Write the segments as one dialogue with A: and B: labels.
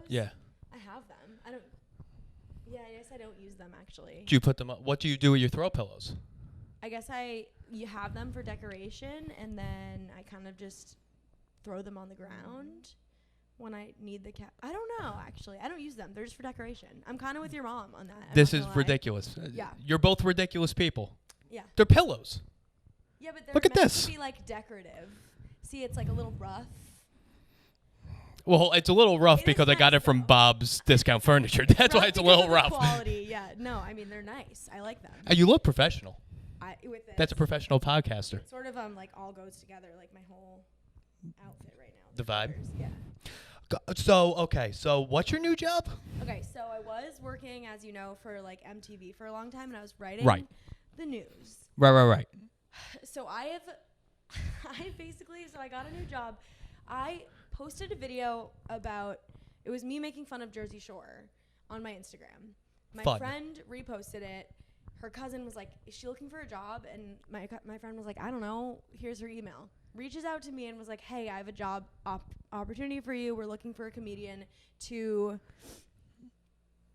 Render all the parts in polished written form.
A: Yeah.
B: I have them. I don't. Yeah, I guess I don't use them actually.
A: Do you put them up? What do you do with your throw pillows?
B: I guess you have them for decoration, and then I kind of just throw them on the ground when I need the cap. I don't know, actually. I don't use them. They're just for decoration. I'm kind of with your mom on that.
A: This is ridiculous.
B: Yeah.
A: You're both ridiculous people.
B: Yeah.
A: They're pillows.
B: Yeah, but they're
A: Look at
B: meant
A: this.
B: to be like decorative. See, it's like a little rough.
A: Well, it's a little rough because I got it from Bob's Discount Furniture. That's why it's a little rough.
B: Quality, yeah. No, I mean they're nice. I like them.
A: You look professional.
B: With this,
A: That's a professional podcaster.
B: it sort of like all goes together, like my whole outfit right now.
A: The vibe?
B: Yeah.
A: So what's your new job?
B: Okay, so I was working, as you know, for like MTV for a long time, and I was writing the news.
A: Right.
B: So I got a new job. I posted a video about, it was me making fun of Jersey Shore on my Instagram. My friend reposted it. Her cousin was like, is she looking for a job? And my friend was like, I don't know. Here's her email. Reaches out to me and was like, hey, I have a job opportunity for you. We're looking for a comedian to,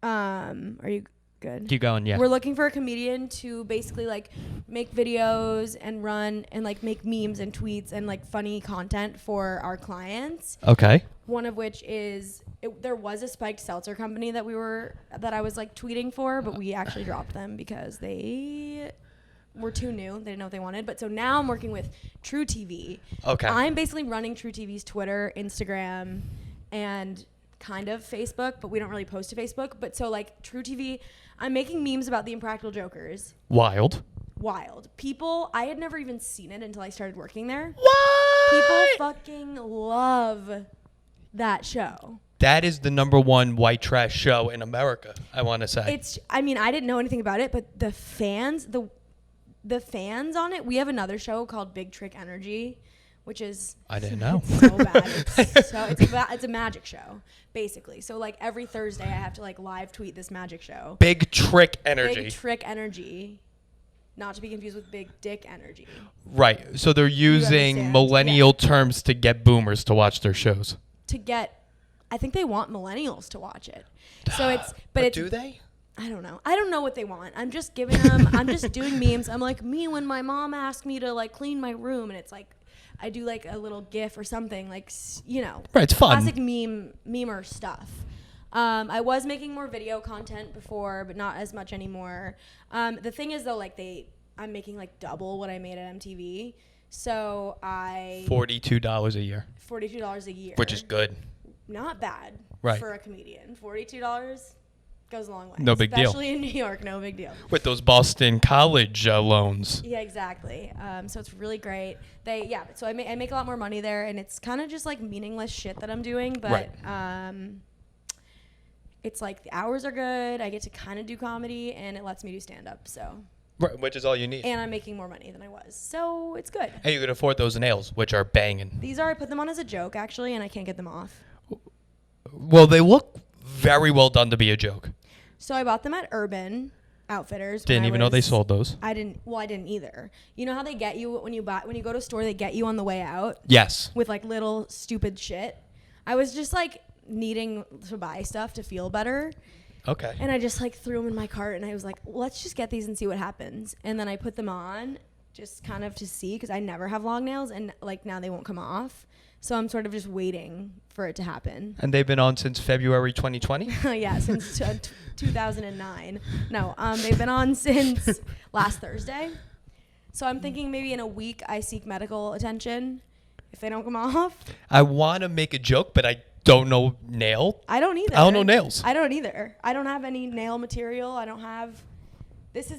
B: are you good?
A: Keep going, yeah.
B: We're looking for a comedian to basically like make videos and run and like make memes and tweets and like funny content for our clients.
A: Okay.
B: One of which is there was a spiked seltzer company that I was like tweeting for, but we actually dropped them because they were too new. They didn't know what they wanted. But so now I'm working with True TV.
A: Okay.
B: I'm basically running True TV's Twitter, Instagram, and kind of Facebook, but we don't really post to Facebook. But so like True TV, I'm making memes about the Impractical Jokers.
A: Wild.
B: People, I had never even seen it until I started working there.
A: What?
B: People fucking love that show.
A: That is the #1 white trash show in America, I want to say.
B: I didn't know anything about it, but the fans on it, we have another show called Big Trick Energy, which is
A: I didn't know.
B: It's so bad. It's a magic show, basically. So like every Thursday I have to like live tweet this magic show.
A: Big Trick Energy.
B: Big Trick Energy. Not to be confused with Big Dick Energy.
A: Right. So they're using millennial terms to get boomers to watch their shows.
B: I think they want millennials to watch it. So
A: do they?
B: I don't know. I don't know what they want. I'm just giving them, I'm just doing memes. I'm like me when my mom asked me to like clean my room, and it's like, I do like a little GIF or something, like, you know.
A: Right, it's fun.
B: Classic memer stuff. I was making more video content before, but not as much anymore. The thing is though, like I'm making like double what I made at MTV. So
A: $42 a year.
B: $42 a year.
A: Which is good.
B: Not bad for a comedian. $42 goes a long way.
A: No big deal.
B: Especially in New York, no big deal.
A: With those Boston College loans.
B: Yeah, exactly. So it's really great. So I make a lot more money there, and it's kind of just like meaningless shit that I'm doing, but it's like the hours are good. I get to kind of do comedy, and it lets me do stand-up, so.
A: Right, which is all you need.
B: And I'm making more money than I was, so it's good.
A: And you can afford those nails, which are banging.
B: I put them on as a joke, actually, and I can't get them off.
A: Well, they look very well done to be a joke.
B: So I bought them at Urban Outfitters.
A: Didn't even know they sold those.
B: I didn't either. You know how they get you when you go to a store, they get you on the way out?
A: Yes.
B: With like little stupid shit. I was just like needing to buy stuff to feel better.
A: Okay.
B: And I just like threw them in my cart, and I was like, let's just get these and see what happens. And then I put them on just kind of to see, because I never have long nails, and like now they won't come off. So I'm sort of just waiting for it to happen.
A: And they've been on since February 2020?
B: Yeah, since 2009. No, they've been on since last Thursday. So I'm thinking maybe in a week I seek medical attention if they don't come off.
A: I want to make a joke, but I don't know nail.
B: I don't either.
A: I don't know nails.
B: I don't either. I don't have any nail material. I don't have...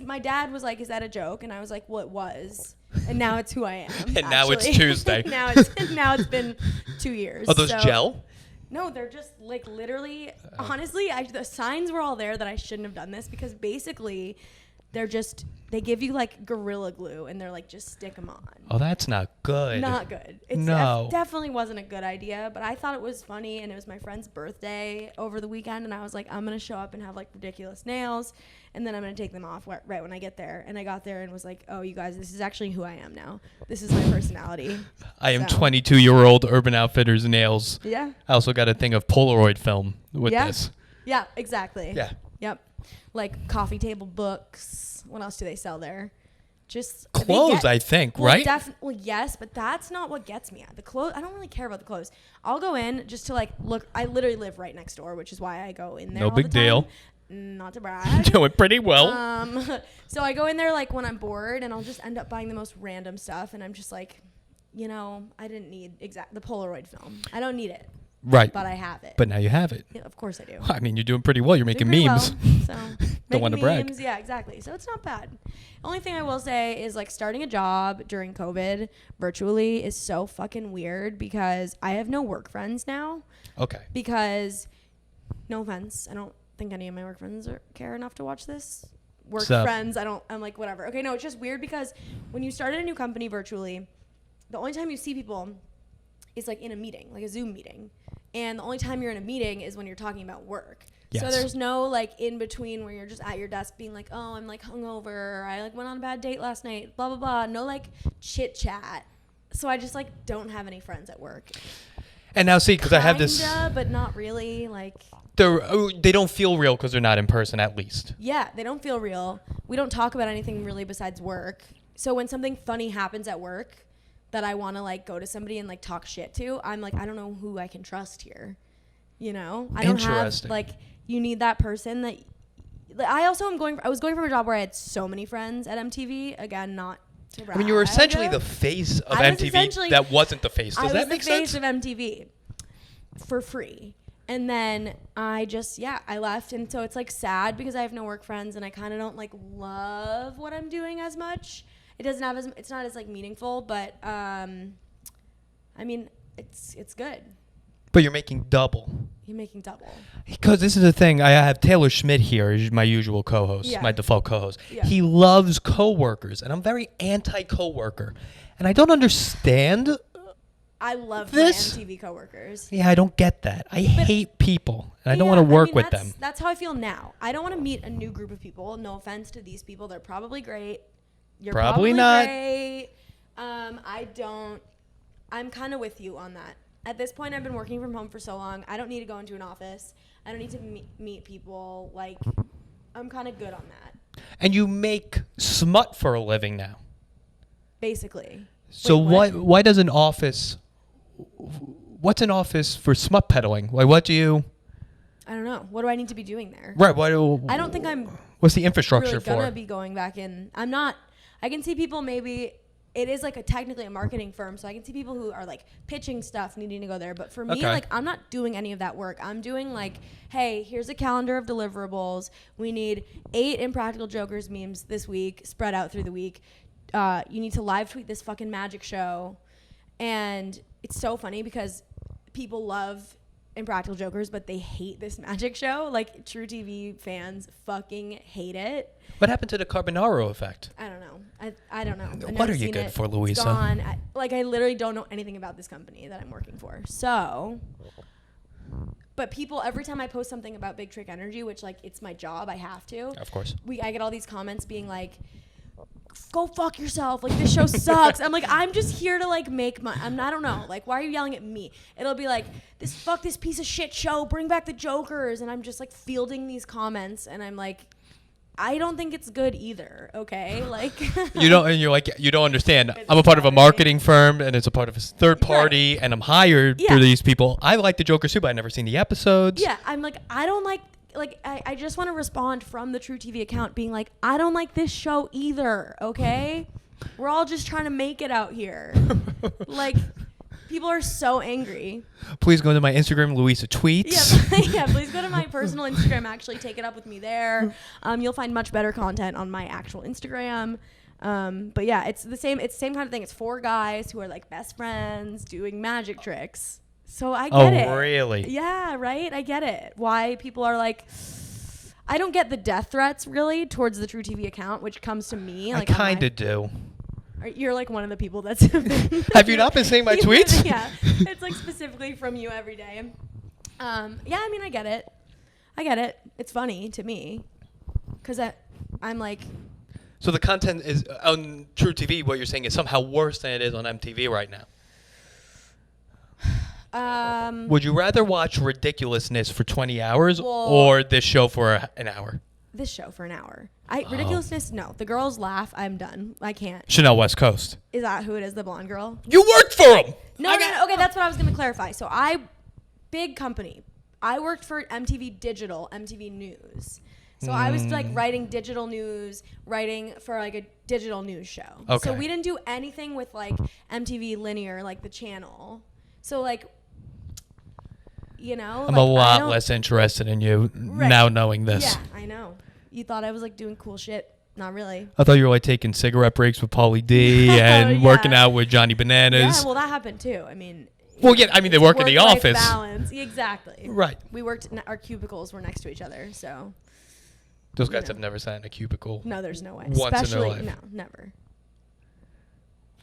B: My dad was like, is that a joke? And I was like, well, it was. And now it's who I am.
A: And now it's Tuesday.
B: now it's been 2 years.
A: Are those gel?
B: No, they're just like literally, honestly, the signs were all there that I shouldn't have done this, because basically they give you like Gorilla Glue and they're like, just stick them on.
A: Oh, that's not good.
B: Not good. It definitely wasn't a good idea, but I thought it was funny, and it was my friend's birthday over the weekend, and I was like, I'm going to show up and have like ridiculous nails, and then I'm going to take them off right when I get there. And I got there and was like, oh, you guys, this is actually who I am now. This is my personality.
A: I am 22-year-old Urban Outfitters nails.
B: Yeah.
A: I also got a thing of Polaroid film with this.
B: Yeah, exactly.
A: Yeah.
B: Yep. Like coffee table books. What else do they sell there? Just
A: clothes, I think, right?
B: Definitely, yes, but that's not what gets me at the clothes. I don't really care about the clothes. I'll go in just to like look. I literally live right next door, which is why I go in there.
A: No big deal.
B: Not to brag.
A: Doing pretty well.
B: So I go in there like when I'm bored, and I'll just end up buying the most random stuff, and I'm just like, I didn't need the Polaroid film. I don't need it.
A: Right.
B: But I have it.
A: But now you have it.
B: Yeah, of course I do.
A: I mean, you're doing pretty well. You're making memes.
B: Well, so
A: don't want to brag.
B: Yeah, exactly. So it's not bad. Only thing I will say is like starting a job during COVID virtually is so fucking weird because I have no work friends now.
A: Okay.
B: Because, no offense, I don't think any of my work friends care enough to watch this. Friends, I'm like, whatever. Okay, no, it's just weird because when you start at a new company virtually, the only time you see people is like in a meeting, like a Zoom meeting. And the only time you're in a meeting is when you're talking about work. Yes. So there's no like in between where you're just at your desk being like, oh, I'm like hungover, or I like went on a bad date last night, blah, blah, blah. No like chit chat. So I just like don't have any friends at work.
A: And now see, because I have this.
B: But not really. Like.
A: They don't feel real because they're not in person, at least.
B: Yeah, they don't feel real. We don't talk about anything really besides work. So when something funny happens at work that I want to like go to somebody and like talk shit to, I'm like, I don't know who I can trust here. I don't have like, you need that person that I was going from a job where I had so many friends at MTV. Again, not to brag.
A: I mean, you were essentially the face of MTV that wasn't the face. Does that make sense?
B: I was the face of MTV for free. And then I left. And so it's like sad because I have no work friends and I kind of don't like love what I'm doing as much. It's not as like meaningful, but I mean, it's good.
A: But you're making double.
B: You're making double.
A: Because this is the thing. I have Taylor Schmidt here, is my usual co-host, my default co-host. Yeah. He loves coworkers, and I'm very anti-coworker. And I don't understand
B: I love
A: this.
B: My MTV coworkers.
A: Yeah, I don't get that. I hate people, and I don't want to work with them.
B: That's how I feel now. I don't want to meet a new group of people. No offense to these people. They're probably great. You're probably not. Great. I'm kind of with you on that. At this point, I've been working from home for so long. I don't need to go into an office. I don't need to meet people. Like, I'm kind of good on that.
A: And you make smut for a living now.
B: Basically.
A: So why does an office... What's an office for smut peddling? Like, what do you...
B: I don't know. What do I need to be doing there?
A: Right.
B: I don't think I'm...
A: What's the infrastructure
B: really
A: for?
B: Gonna be going back in. I'm not... I can see people maybe... It is like technically a marketing firm, so I can see people who are like pitching stuff needing to go there. But for me, like I'm not doing any of that work. I'm doing like, hey, here's a calendar of deliverables. We need 8 Impractical Jokers memes this week, spread out through the week. You need to live tweet this fucking magic show. And it's so funny because people love Impractical Jokers, but they hate this magic show. Like True TV fans fucking hate it.
A: What happened to the Carbonaro effect?
B: I don't know. I don't know.
A: What are you good for, Luisa?
B: It's gone. I literally don't know anything about this company that I'm working for. So, but people, every time I post something about Big Trick Energy, which like it's my job, I have to.
A: Of course.
B: I get all these comments being like, go fuck yourself. Like, this show sucks. I'm like, I'm just here to like make money. I don't know. Like, why are you yelling at me? It'll be like, fuck this piece of shit show. Bring back the Jokers. And I'm just like fielding these comments. And I'm like, I don't think it's good either. Okay. Like,
A: you don't understand. I'm a part of a marketing firm and it's a part of a third party and I'm hired through these people. I like the Jokers too, but I've never seen the episodes.
B: Yeah. I'm like, I don't like, I just want to respond from the True TV account being like, I don't like this show either, okay? We're all just trying to make it out here. Like, people are so angry.
A: Please go to my Instagram, Luisa Tweets.
B: Yeah, please go to my personal Instagram. Actually, take it up with me there. You'll find much better content on my actual Instagram. But yeah, it's the same kind of thing. It's 4 guys who are like best friends doing magic tricks. So I get it.
A: Oh, really?
B: Yeah, right? I get it. Why people are like, I don't get the death threats really towards the True TV account, which comes to me.
A: Like, I kind of do.
B: You're like one of the people that's.
A: Have you not been seeing my tweets?
B: Yeah, it's like specifically from you every day. Yeah, I mean, I get it. It's funny to me, because I'm like.
A: So the content is on True TV. What you're saying is somehow worse than it is on MTV right now. Would you rather watch ridiculousness for 20 hours or this show for an hour?
B: This show for an hour. Ridiculousness, no. The girls laugh. I'm done. I can't.
A: Chanel West Coast.
B: Is that who it is, the blonde girl?
A: You worked for them!
B: No. Okay, that's what I was going to clarify. So big company. I worked for MTV Digital, MTV News. So I was like writing digital news, writing for like a digital news show.
A: Okay.
B: So we didn't do anything with like MTV Linear, like the channel. So like, you know.
A: I'm a lot less interested in you now knowing this.
B: Yeah, I know. You thought I was like doing cool shit. Not really.
A: I thought you were like taking cigarette breaks with Pauly D and working out with Johnny Bananas.
B: Yeah, well that happened too. I mean.
A: Well, yeah, I mean they work in the office.
B: Balance, exactly.
A: Right.
B: We worked. Our cubicles were next to each other, so.
A: Those guys have never sat in a cubicle.
B: No, there's no way.
A: Once
B: Especially,
A: in their life.
B: No, never.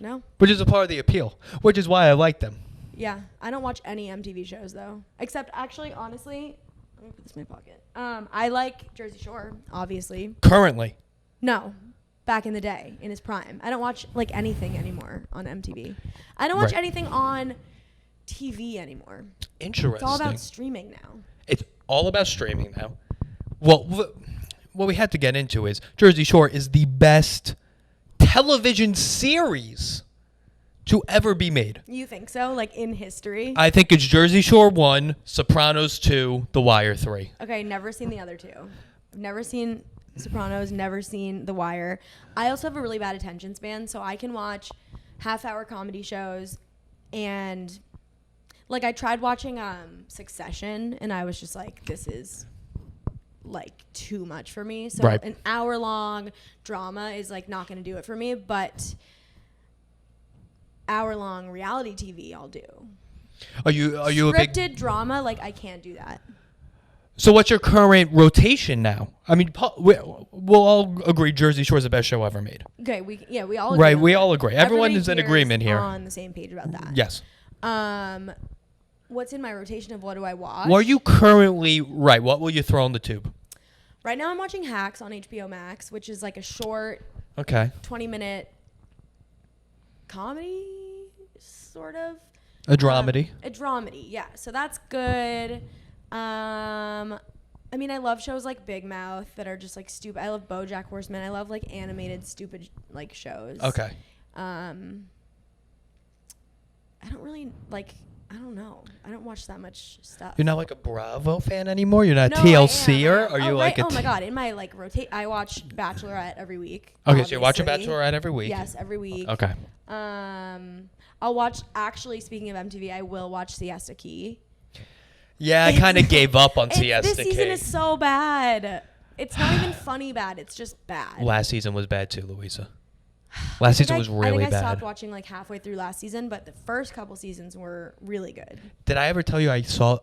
B: No.
A: Which is a part of the appeal. Which is why I like them.
B: Yeah, I don't watch any MTV shows though, except actually, honestly, let me put this in my pocket. I like Jersey Shore, obviously.
A: Currently.
B: No, back in the day, in his prime. I don't watch like anything anymore on MTV. I don't watch anything on TV anymore.
A: Interesting.
B: It's all about streaming now.
A: It's all about streaming now. Well, what we had to get into is Jersey Shore is the best television series to ever be made.
B: You think so? Like in history?
A: I think it's Jersey Shore 1, Sopranos 2, The Wire 3.
B: Okay, never seen the other two. I've never seen Sopranos, never seen The Wire. I also have a really bad attention span, so I can watch half-hour comedy shows and like I tried watching Succession and I was just like, this is like too much for me. So an hour-long drama is like not going to do it for me, but hour-long reality TV I'll do. Are you a big scripted drama? Like I can't do that.
A: So what's your current rotation now? I mean, we'll all agree Jersey Shore is the best show ever made.
B: Okay, we all agree.
A: Right, we all agree. Everyone is in agreement here.
B: On the same page about that.
A: Yes.
B: What's in my rotation of what do I watch?
A: What are you currently what will you throw on the tube?
B: Right now I'm watching Hacks on HBO Max, which is like a short 20-minute comedy sort of.
A: A dramedy.
B: A dramedy, yeah. So that's good. I mean, I love shows like Big Mouth that are just like stupid. I love BoJack Horseman. I love like animated stupid like shows.
A: Okay.
B: I don't really like. I don't know. I don't watch that much stuff.
A: You're not like a Bravo fan anymore? You're not a TLCer? Are you like
B: a... Oh, my God. In my, like, I watch Bachelorette every week.
A: Okay, obviously. So you're watching Bachelorette every week?
B: Yes, every week.
A: Okay.
B: I'll watch... Actually, speaking of MTV, I will watch Siesta Key.
A: Yeah, I kind of gave up on Siesta Key.
B: This season is so bad. It's not even funny bad. It's just bad.
A: Last season was bad, too, Luisa. Last season was really bad.
B: I stopped watching like halfway through last season, but the first couple seasons were really good.
A: Did I ever tell you I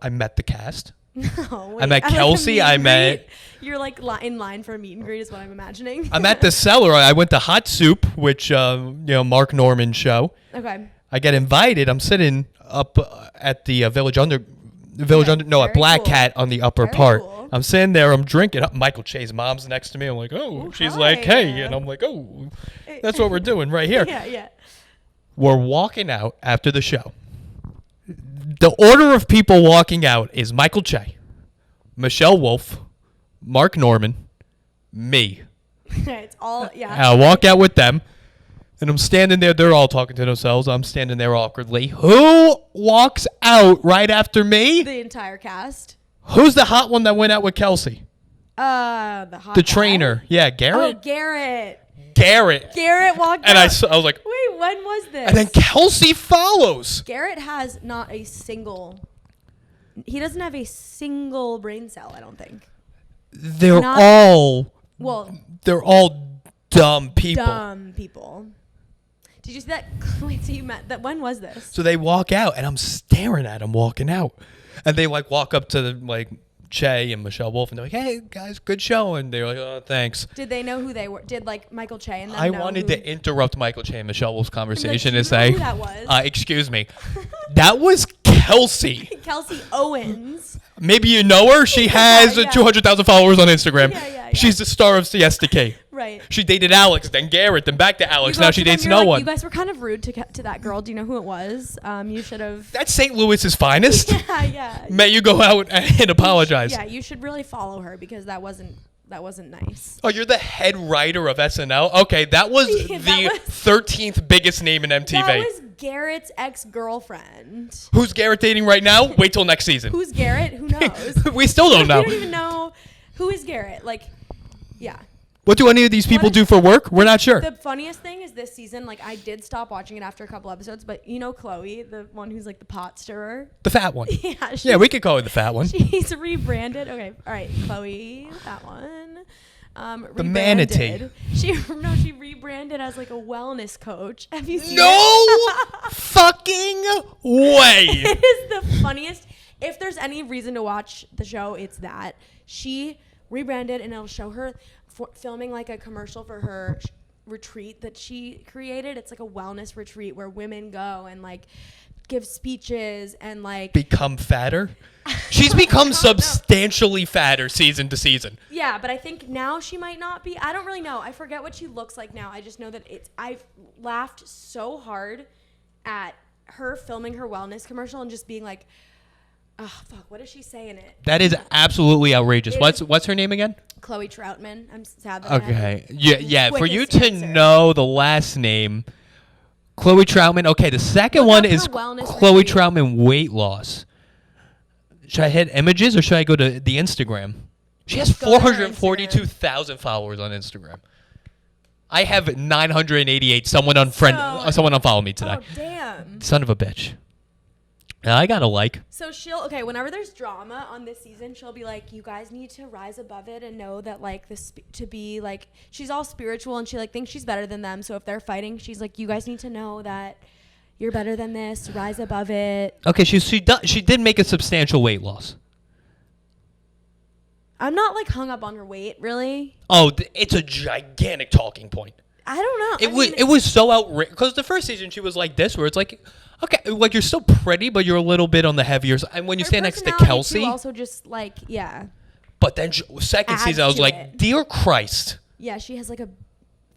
A: met the cast?
B: No. Wait,
A: I met Kelsey. I met.
B: You're like in line for a meet and greet is what I'm imagining.
A: I'm at the Cellar. I went to Hot Soup, which Mark Norman's show.
B: Okay.
A: I get invited. I'm sitting up at the at Black Cat on the upper part. Cool. I'm sitting there, I'm drinking. Michael Che's mom's next to me. I'm like, oh, she's like, hey. And I'm like, oh, that's what we're doing right here.
B: Yeah.
A: We're walking out after the show. The order of people walking out is Michael Che, Michelle Wolf, Mark Norman, me.
B: It's all, yeah.
A: I walk out with them. And I'm standing there. They're all talking to themselves. I'm standing there awkwardly. Who walks out right after me?
B: The entire cast.
A: Who's the hot one that went out with Kelsey?
B: The
A: trainer. Yeah, Garrett.
B: Oh, Garrett.
A: Garrett
B: walked
A: out. And I was like,
B: wait, when was this?
A: And then Kelsey follows.
B: Garrett has not a single. He doesn't have a single brain cell, I don't think.
A: They're all dumb people.
B: Did you see that? Wait, so you met that? When was this?
A: So they walk out, and I'm staring at them walking out, and they like walk up to Che and Michelle Wolf, and they're like, "Hey guys, good show," and they're like, "Oh, thanks."
B: Did they know who they were? Did like Michael Che and them
A: I
B: know
A: wanted
B: who?
A: to interrupt Michael Che and Michelle Wolf's conversation
B: Like,
A: and say,
B: who that was?
A: "Excuse me, that was Kelsey.
B: Kelsey Owens.
A: Maybe you know her. She has 200,000 followers on Instagram.
B: Yeah.
A: She's the star of Siesta K.
B: Right.
A: She dated Alex, then Garrett, then back to Alex. Now she dates no one.
B: You guys were kind of rude to that girl. Do you know who it was? You should have.
A: That's St. Louis's finest.
B: Yeah.
A: May you go out and apologize.
B: Yeah, you should really follow her because that wasn't nice.
A: Oh, you're the head writer of SNL? Okay, that was the 13th biggest name in MTV.
B: That was Garrett's ex-girlfriend.
A: Who's Garrett dating right now? Wait till next season.
B: Who's Garrett? Who knows?
A: We still don't know.
B: We don't even know who is Garrett. Like, yeah.
A: What do any of these people do for work? We're not sure.
B: The funniest thing is this season, like, I did stop watching it after a couple episodes, but you know Chloe, the one who's like the pot stirrer?
A: The fat one.
B: Yeah,
A: we could call her the fat one.
B: She's rebranded. Okay, all right, Chloe, that one.
A: The manatee.
B: She rebranded as like a wellness coach. Have you seen
A: it? Fucking way.
B: It is the funniest. If there's any reason to watch the show, it's that. She rebranded and it'll show her filming like a commercial for her retreat that she created. It's like a wellness retreat where women go and like give speeches and like
A: become fatter. She's become substantially fatter season to season.
B: Yeah, but I think now she might not be. I don't really know. I forget what she looks like now. I just know that I've laughed so hard at her filming her wellness commercial and just being like, oh fuck, what does she say in it?
A: That is absolutely outrageous. What's her name again?
B: Chloe Troutman. I'm sad that
A: okay. Yeah. For you to know the last name, Chloe Troutman. Okay, the second one is Chloe Troutman weight loss. Should I hit images or should I go to the Instagram? She has 442,000 followers on Instagram. I have 988. Someone unfollowed me today.
B: Oh damn!
A: Son of a bitch. I got a like.
B: So whenever there's drama on this season, she'll be like, you guys need to rise above it and know that like to be like, she's all spiritual and she like thinks she's better than them. So if they're fighting, she's like, you guys need to know that you're better than this, rise above it.
A: Okay, she did make a substantial weight loss.
B: I'm not like hung up on her weight, really.
A: Oh, it's a gigantic talking point.
B: I don't know.
A: It was so outrageous because the first season she was like this, where it's like, okay, like you're still pretty, but you're a little bit on the heavier side. And when you stand next to Kelsey,
B: also just like yeah.
A: But then second season, I was like, dear Christ.
B: Yeah, she has like a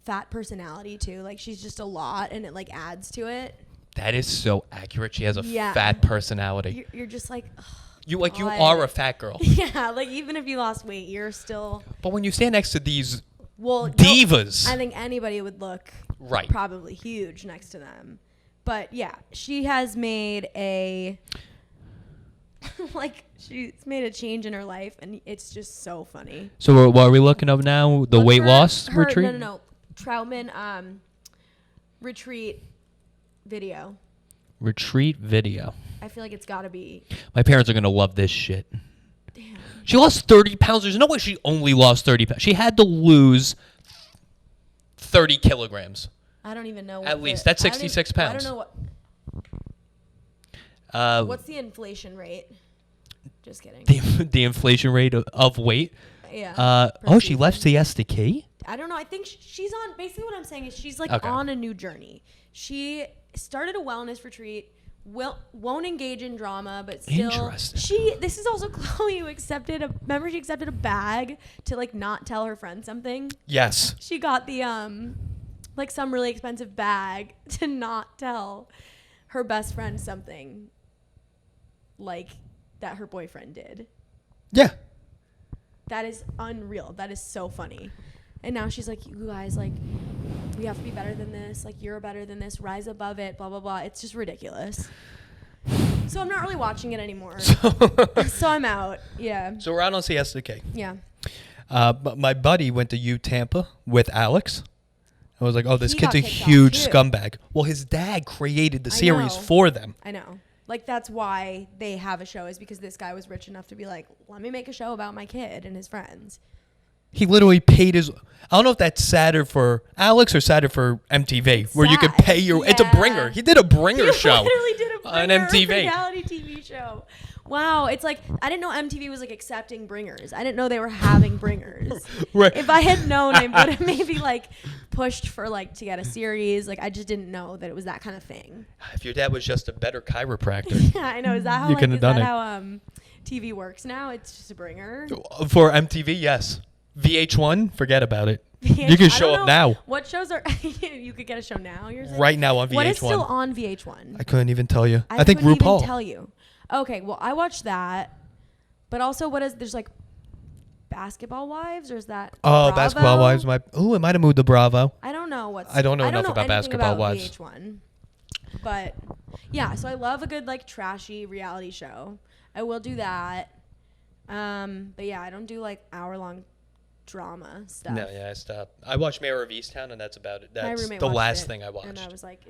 B: fat personality too. Like she's just a lot, and it like adds to it.
A: That is so accurate. She has a fat personality.
B: You're just like. Ugh.
A: You are a fat girl.
B: Yeah, like even if you lost weight, you're still.
A: But when you stand next to these divas,
B: I think anybody would look probably huge next to them. But yeah, she has made she's made a change in her life, and it's just so funny.
A: So what are we looking up now? The weight loss retreat?
B: No. Troutman retreat video.
A: Retreat video.
B: I feel like it's got to be.
A: My parents are going to love this shit.
B: Damn.
A: She lost 30 pounds. There's no way she only lost 30 pounds. She had to lose 30 kilograms.
B: I don't even know.
A: At least. That's 66 pounds.
B: I don't know what. What's the inflation rate? Just kidding.
A: The inflation rate of weight?
B: Yeah.
A: She left Siesta Key?
B: I don't know. I think she's on. Basically, what I'm saying is she's like on a new journey. She started a wellness retreat. Won't engage in drama, but still.
A: Interesting.
B: This is also Chloe who remember she accepted a bag to like not tell her friend something?
A: Yes.
B: She got the like some really expensive bag to not tell her best friend something like that her boyfriend did.
A: Yeah.
B: That is unreal. That is so funny. And now she's like, you guys, like, we have to be better than this. Like, you're better than this. Rise above it, blah, blah, blah. It's just ridiculous. So I'm not really watching it anymore. So I'm out. Yeah.
A: So we're out on Siesta K.
B: Yeah.
A: But my buddy went to U Tampa with Alex. I was like, oh, this kid's a huge scumbag. Well, his dad created the series for them.
B: I know. Like, that's why they have a show, is because this guy was rich enough to be like, let me make a show about my kid and his friends.
A: He literally paid his. I don't know if that's sadder for Alex or sadder for MTV, where you could pay your. Yeah. It's a bringer. He did a bringer show.
B: He literally did a bringer
A: on MTV.
B: reality TV show. Wow, it's like I didn't know MTV was like accepting bringers. I didn't know they were having bringers.
A: Right.
B: If I had known, I would have maybe like pushed for like to get a series. Like I just didn't know that it was that kind of thing.
A: If your dad was just a better chiropractor.
B: Yeah, I know. Is that how
A: You
B: like,
A: couldn't
B: is
A: have done
B: that
A: it.
B: how TV works now? It's just a bringer.
A: For MTV, yes. VH1, forget about it.
B: VH1,
A: You can
B: I
A: show
B: don't
A: up
B: know
A: now.
B: What shows are you could get a show now? You're saying?
A: Right now on VH1.
B: What is still on VH1?
A: I couldn't even tell you. I think
B: couldn't
A: RuPaul.
B: Even tell you. Okay, well I watched that, but also there's like Basketball Wives, or is that?
A: Oh,
B: Bravo?
A: Basketball Wives. It might have moved to Bravo.
B: I don't know
A: I don't know enough about
B: anything
A: Basketball
B: about
A: Wives.
B: VH1, but yeah, so I love a good like trashy reality show. I will do that. But yeah, I don't do like hour-long drama stuff.
A: No, yeah, I stopped. I watched Mayor of Easttown, and that's about it.
B: My
A: That's
B: roommate
A: the
B: watched
A: last
B: it,
A: thing I watched.
B: and I was like,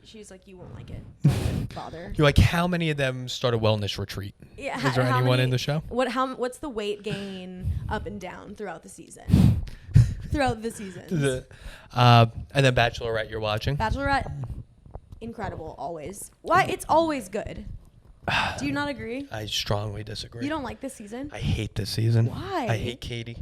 B: she's like, you won't like it. Don't even bother.
A: You're like, how many of them start a wellness retreat?
B: Yeah.
A: Is there anyone in the show?
B: What's the weight gain up and down throughout the season? Throughout the seasons.
A: And then Bachelorette you're watching?
B: Bachelorette, incredible, always. Why? It's always good. Do you not agree?
A: I strongly disagree.
B: You don't like this season?
A: I hate this season.
B: Why?
A: I hate Katie.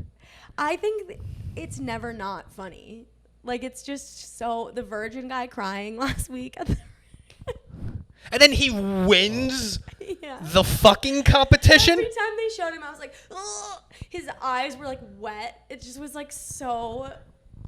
B: I think it's never not funny. Like, it's just so... The virgin guy crying last week.
A: And then he wins
B: Yeah.
A: the fucking competition?
B: Every time they showed him, I was like, ugh. His eyes were, like, wet. It just was, like, so...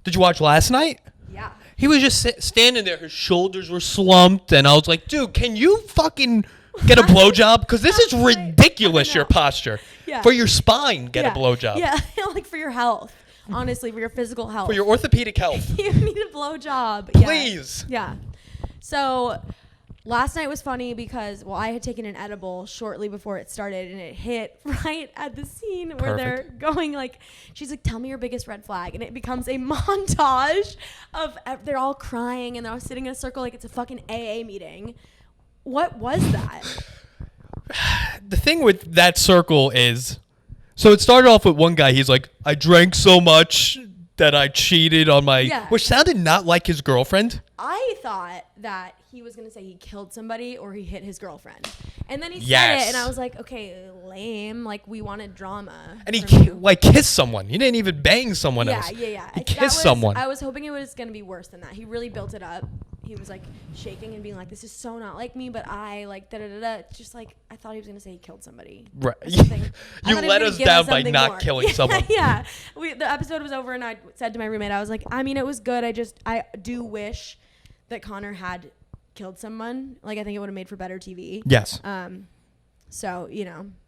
A: Did you watch last night?
B: Yeah.
A: He was just standing there. His shoulders were slumped. And I was like, dude, can you fucking get a blowjob? Because this is ridiculous, your posture.
B: Yeah.
A: For your spine, get a blowjob.
B: Yeah, like for your health. Honestly, for your physical health.
A: For your orthopedic health.
B: You need a blowjob.
A: Please.
B: Yeah. So last night was funny because, well, I had taken an edible shortly before it started, and it hit right at the scene where they're going like, she's like, tell me your biggest red flag. And it becomes a montage of, they're all crying and they're all sitting in a circle like it's a fucking AA meeting. What was that?
A: The thing with that circle is, so it started off with one guy. He's like, I drank so much that I cheated on my, which sounded not like his girlfriend.
B: I thought that he was going to say he killed somebody or he hit his girlfriend. And then he said it, and I was like, okay, lame. Like, we wanted drama.
A: And he kissed someone. He didn't even bang someone else.
B: Yeah.
A: He kissed someone.
B: I was hoping it was going to be worse than that. He really built it up. He was like shaking and being like, this is so not like me, but I like da-da-da-da. It's just like, I thought he was going to say he killed somebody.
A: Right. You let us down by not killing someone.
B: Yeah. The episode was over and I said to my roommate, I was like, I mean, it was good. I do wish that Connor had killed someone. Like, I think it would have made for better TV.
A: Yes.
B: So,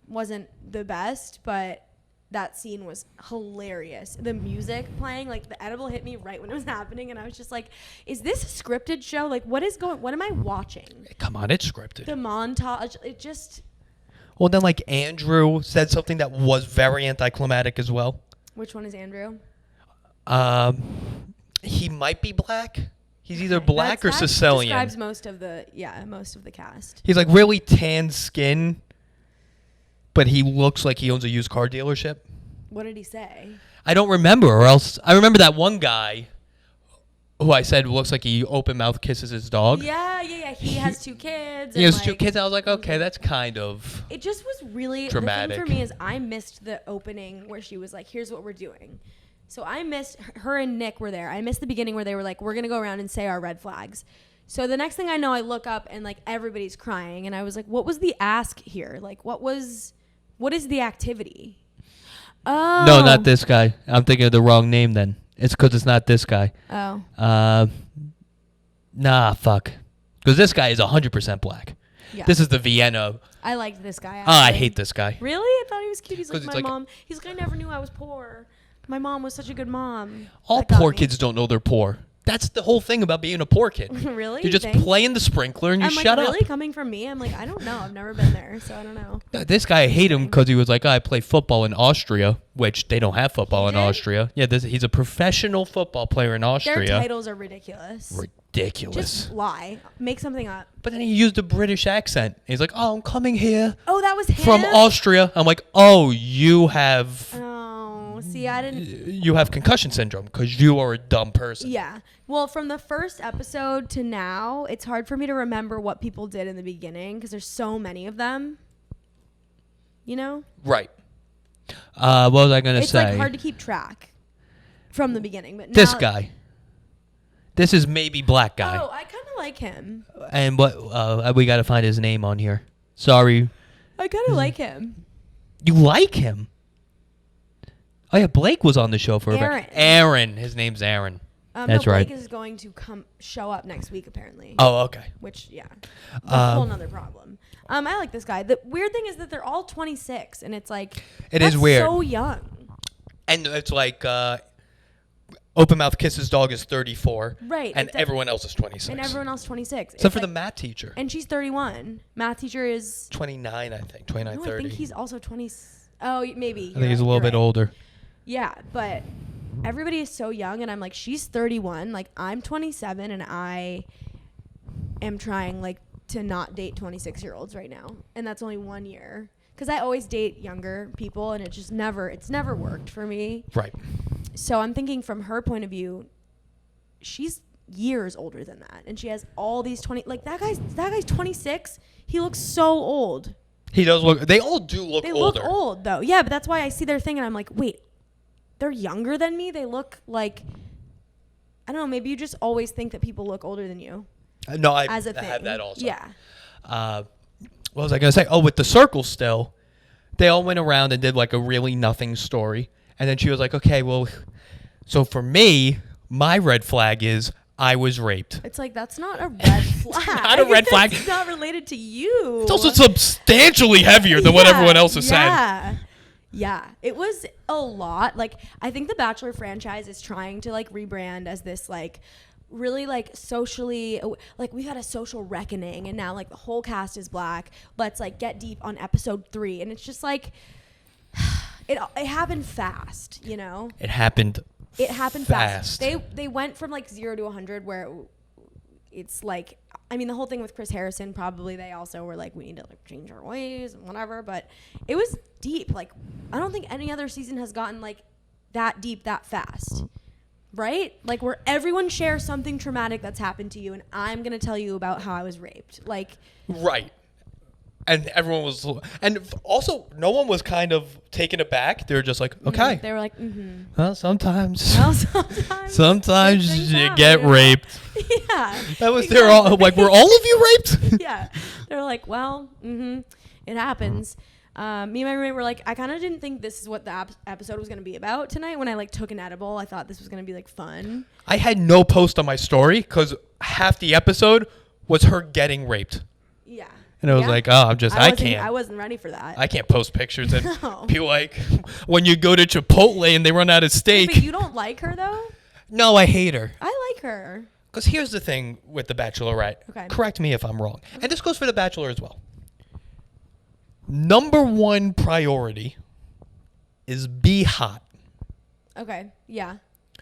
B: wasn't the best, but that scene was hilarious. The music playing, like the edible hit me right when it was happening, and I was just like, is this a scripted show? Like, what am I watching?
A: Come on, it's scripted.
B: The montage, it just...
A: Well, then, like, Andrew said something that was very anticlimactic as well.
B: Which one is Andrew?
A: He might be black. He's either black or Sicilian.
B: Describes most of the cast.
A: He's like really tan skin, but he looks like he owns a used car dealership.
B: What did he say?
A: I don't remember, or else I remember that one guy who I said looks like he open mouth kisses his dog.
B: Yeah. He has 2 kids.
A: He has 2 kids. I was like, okay, that's kind of
B: it just was really
A: dramatic.
B: The thing for me is I missed the opening where she was like, here's what we're doing. So I missed, her and Nick were there. I missed the beginning where they were like, we're going to go around and say our red flags. So the next thing I know, I look up and like everybody's crying. And I was like, what was the ask here? Like, what is the activity? Oh.
A: No, not this guy. I'm thinking of the wrong name then. It's because it's not this guy.
B: Oh.
A: Nah, fuck. Because this guy is 100% black.
B: Yeah.
A: This is the Vienna.
B: I liked this guy.
A: Oh, I hate this guy.
B: Really? I thought he was cute. He's like, my
A: like
B: mom. He's like, I never knew I was poor. My mom was such a good mom.
A: All poor kids don't know they're poor. That's the whole thing about being a poor kid.
B: Really?
A: You just play in the sprinkler and you shut up.
B: Really? Coming from me? I'm like, I don't know. I've never been there, so I don't know.
A: This guy, I hate him because he was like, I play football in Austria, which they don't have football in Austria. Yeah, he's a professional football player in Austria.
B: Their titles are ridiculous.
A: Ridiculous.
B: Just lie. Make something up.
A: But then he used a British accent. He's like, oh, I'm coming here.
B: Oh, that was him?
A: From Austria. I'm like, oh, you have...
B: See, I didn't...
A: You have concussion syndrome because you are a dumb person.
B: Yeah. Well, from the first episode to now, it's hard for me to remember what people did in the beginning because there's so many of them. you know?
A: Right. What was I going to say?
B: It's like hard to keep track from the beginning. But
A: this guy. This is maybe black guy.
B: Oh, I kind of like him.
A: And what we got to find his name on here. Sorry.
B: I kind of like him.
A: You like him? Oh, yeah. Blake was on the show for
B: Aaron.
A: a bit. Aaron. His name's Aaron. That's
B: Blake
A: right.
B: Blake is going to show up next week, apparently.
A: Oh, okay.
B: Which, yeah. That's a whole nother problem. I like this guy. The weird thing is that they're all 26, and it's like...
A: It is weird.
B: so young.
A: And it's like... Open Mouth Kisses Dog is 34.
B: Right.
A: And everyone else is 26.
B: And everyone else 26.
A: Except for the math teacher.
B: And she's 31. Math teacher is...
A: 29, I think. 29,
B: no,
A: 30.
B: I think he's also 20... Oh, maybe.
A: I think he's a little bit older.
B: Yeah, but everybody is so young, and I'm like, she's 31. Like, I'm 27, and I am trying, like, to not date 26-year-olds right now. And that's only 1 year. Because I always date younger people, and it's never worked for me.
A: Right.
B: So I'm thinking from her point of view, she's years older than that, and she has all these 20. Like that guy's 26. He looks so old.
A: He does look. They all do look older.
B: They look old though. Yeah, but that's why I see their thing, and I'm like, wait, they're younger than me. They look like, I don't know. Maybe you just always think that people look older than you.
A: No, I
B: as a thing.
A: have that also.
B: Yeah.
A: What was I gonna say? Oh, with the circle still, they all went around and did like a really nothing story. And then she was like, okay, well, so for me, my red flag is I was raped.
B: It's like, that's not a red flag.
A: Not a red flag.
B: It's not related to you.
A: It's also substantially heavier than what everyone else has said.
B: Yeah. It was a lot. Like, I think the Bachelor franchise is trying to, like, rebrand as this, like, really, like, socially, like, we've had a social reckoning, and now, like, the whole cast is black. Let's, like, get deep on episode 3. And it's just, like... It happened fast, you know?
A: It happened fast.
B: They went from like 0 to 100 where it's like, I mean, the whole thing with Chris Harrison, probably they also were like, we need to like change our ways and whatever, but it was deep. Like, I don't think any other season has gotten like that deep that fast, right? Like where everyone shares something traumatic that's happened to you, and I'm going to tell you about how I was raped. Like,
A: right. And everyone was, and also no one was kind of taken aback. They were just like, okay.
B: They were like,
A: Well, sometimes you
B: happen,
A: get raped.
B: Yeah.
A: That was their all. Like, were all of you raped?
B: Yeah. They were like, well, it happens. Me and my roommate were like, I kind of didn't think this is what the episode was going to be about tonight. When I like took an edible, I thought this was going to be like fun.
A: I had no post on my story because half the episode was her getting raped.
B: Yeah.
A: And I was like, oh,
B: I wasn't ready for that.
A: I can't post pictures. And people like, when you go to Chipotle and they run out of steak.
B: Wait, but you don't like her, though?
A: No, I hate her.
B: I like her.
A: Because here's the thing with The Bachelorette. Okay. Correct me if I'm wrong. Okay. And this goes for The Bachelor as well. Number one priority is be hot.
B: Okay. Yeah.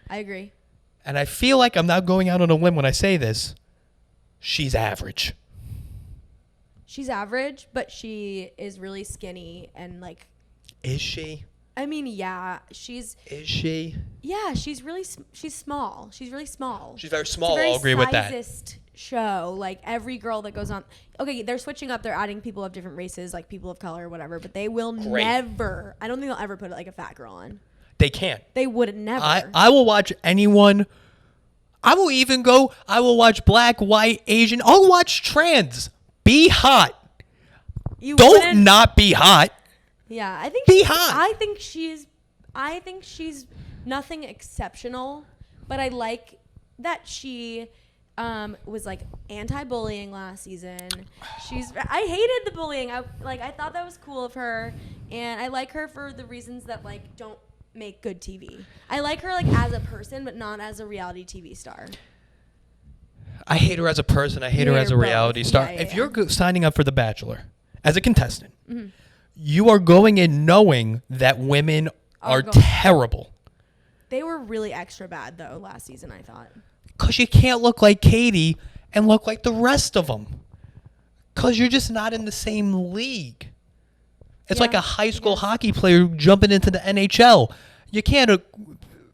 B: I agree.
A: And I feel like I'm not going out on a limb when I say this. She's average.
B: She's average, but she is really skinny and like...
A: Is she?
B: I mean, yeah, Is
A: she?
B: Yeah, she's small. She's really small.
A: She's very small, I'll agree with that.
B: It's a very sizist show. Like, every girl that goes on... Okay, they're switching up. They're adding people of different races, like people of color or whatever, but they will never... I don't think they'll ever put like a fat girl on.
A: They can't.
B: They would never.
A: I will watch anyone... I will watch black, white, Asian. I'll watch trans. Be hot. Don't not be hot.
B: Yeah, I think
A: be hot.
B: I think she's nothing exceptional, but I like that she was like anti-bullying last season. I hated the bullying. I thought that was cool of her, and I like her for the reasons that like don't make good TV. I like her like as a person, but not as a reality TV star.
A: I hate her as a person. I hate her as a reality star. If you're signing up for The Bachelor as a contestant, you are going in knowing that women are terrible.
B: They were really extra bad, though, last season, I thought.
A: Because you can't look like Katie and look like the rest of them. Because you're just not in the same league. It's like a high school hockey player jumping into the NHL. You can't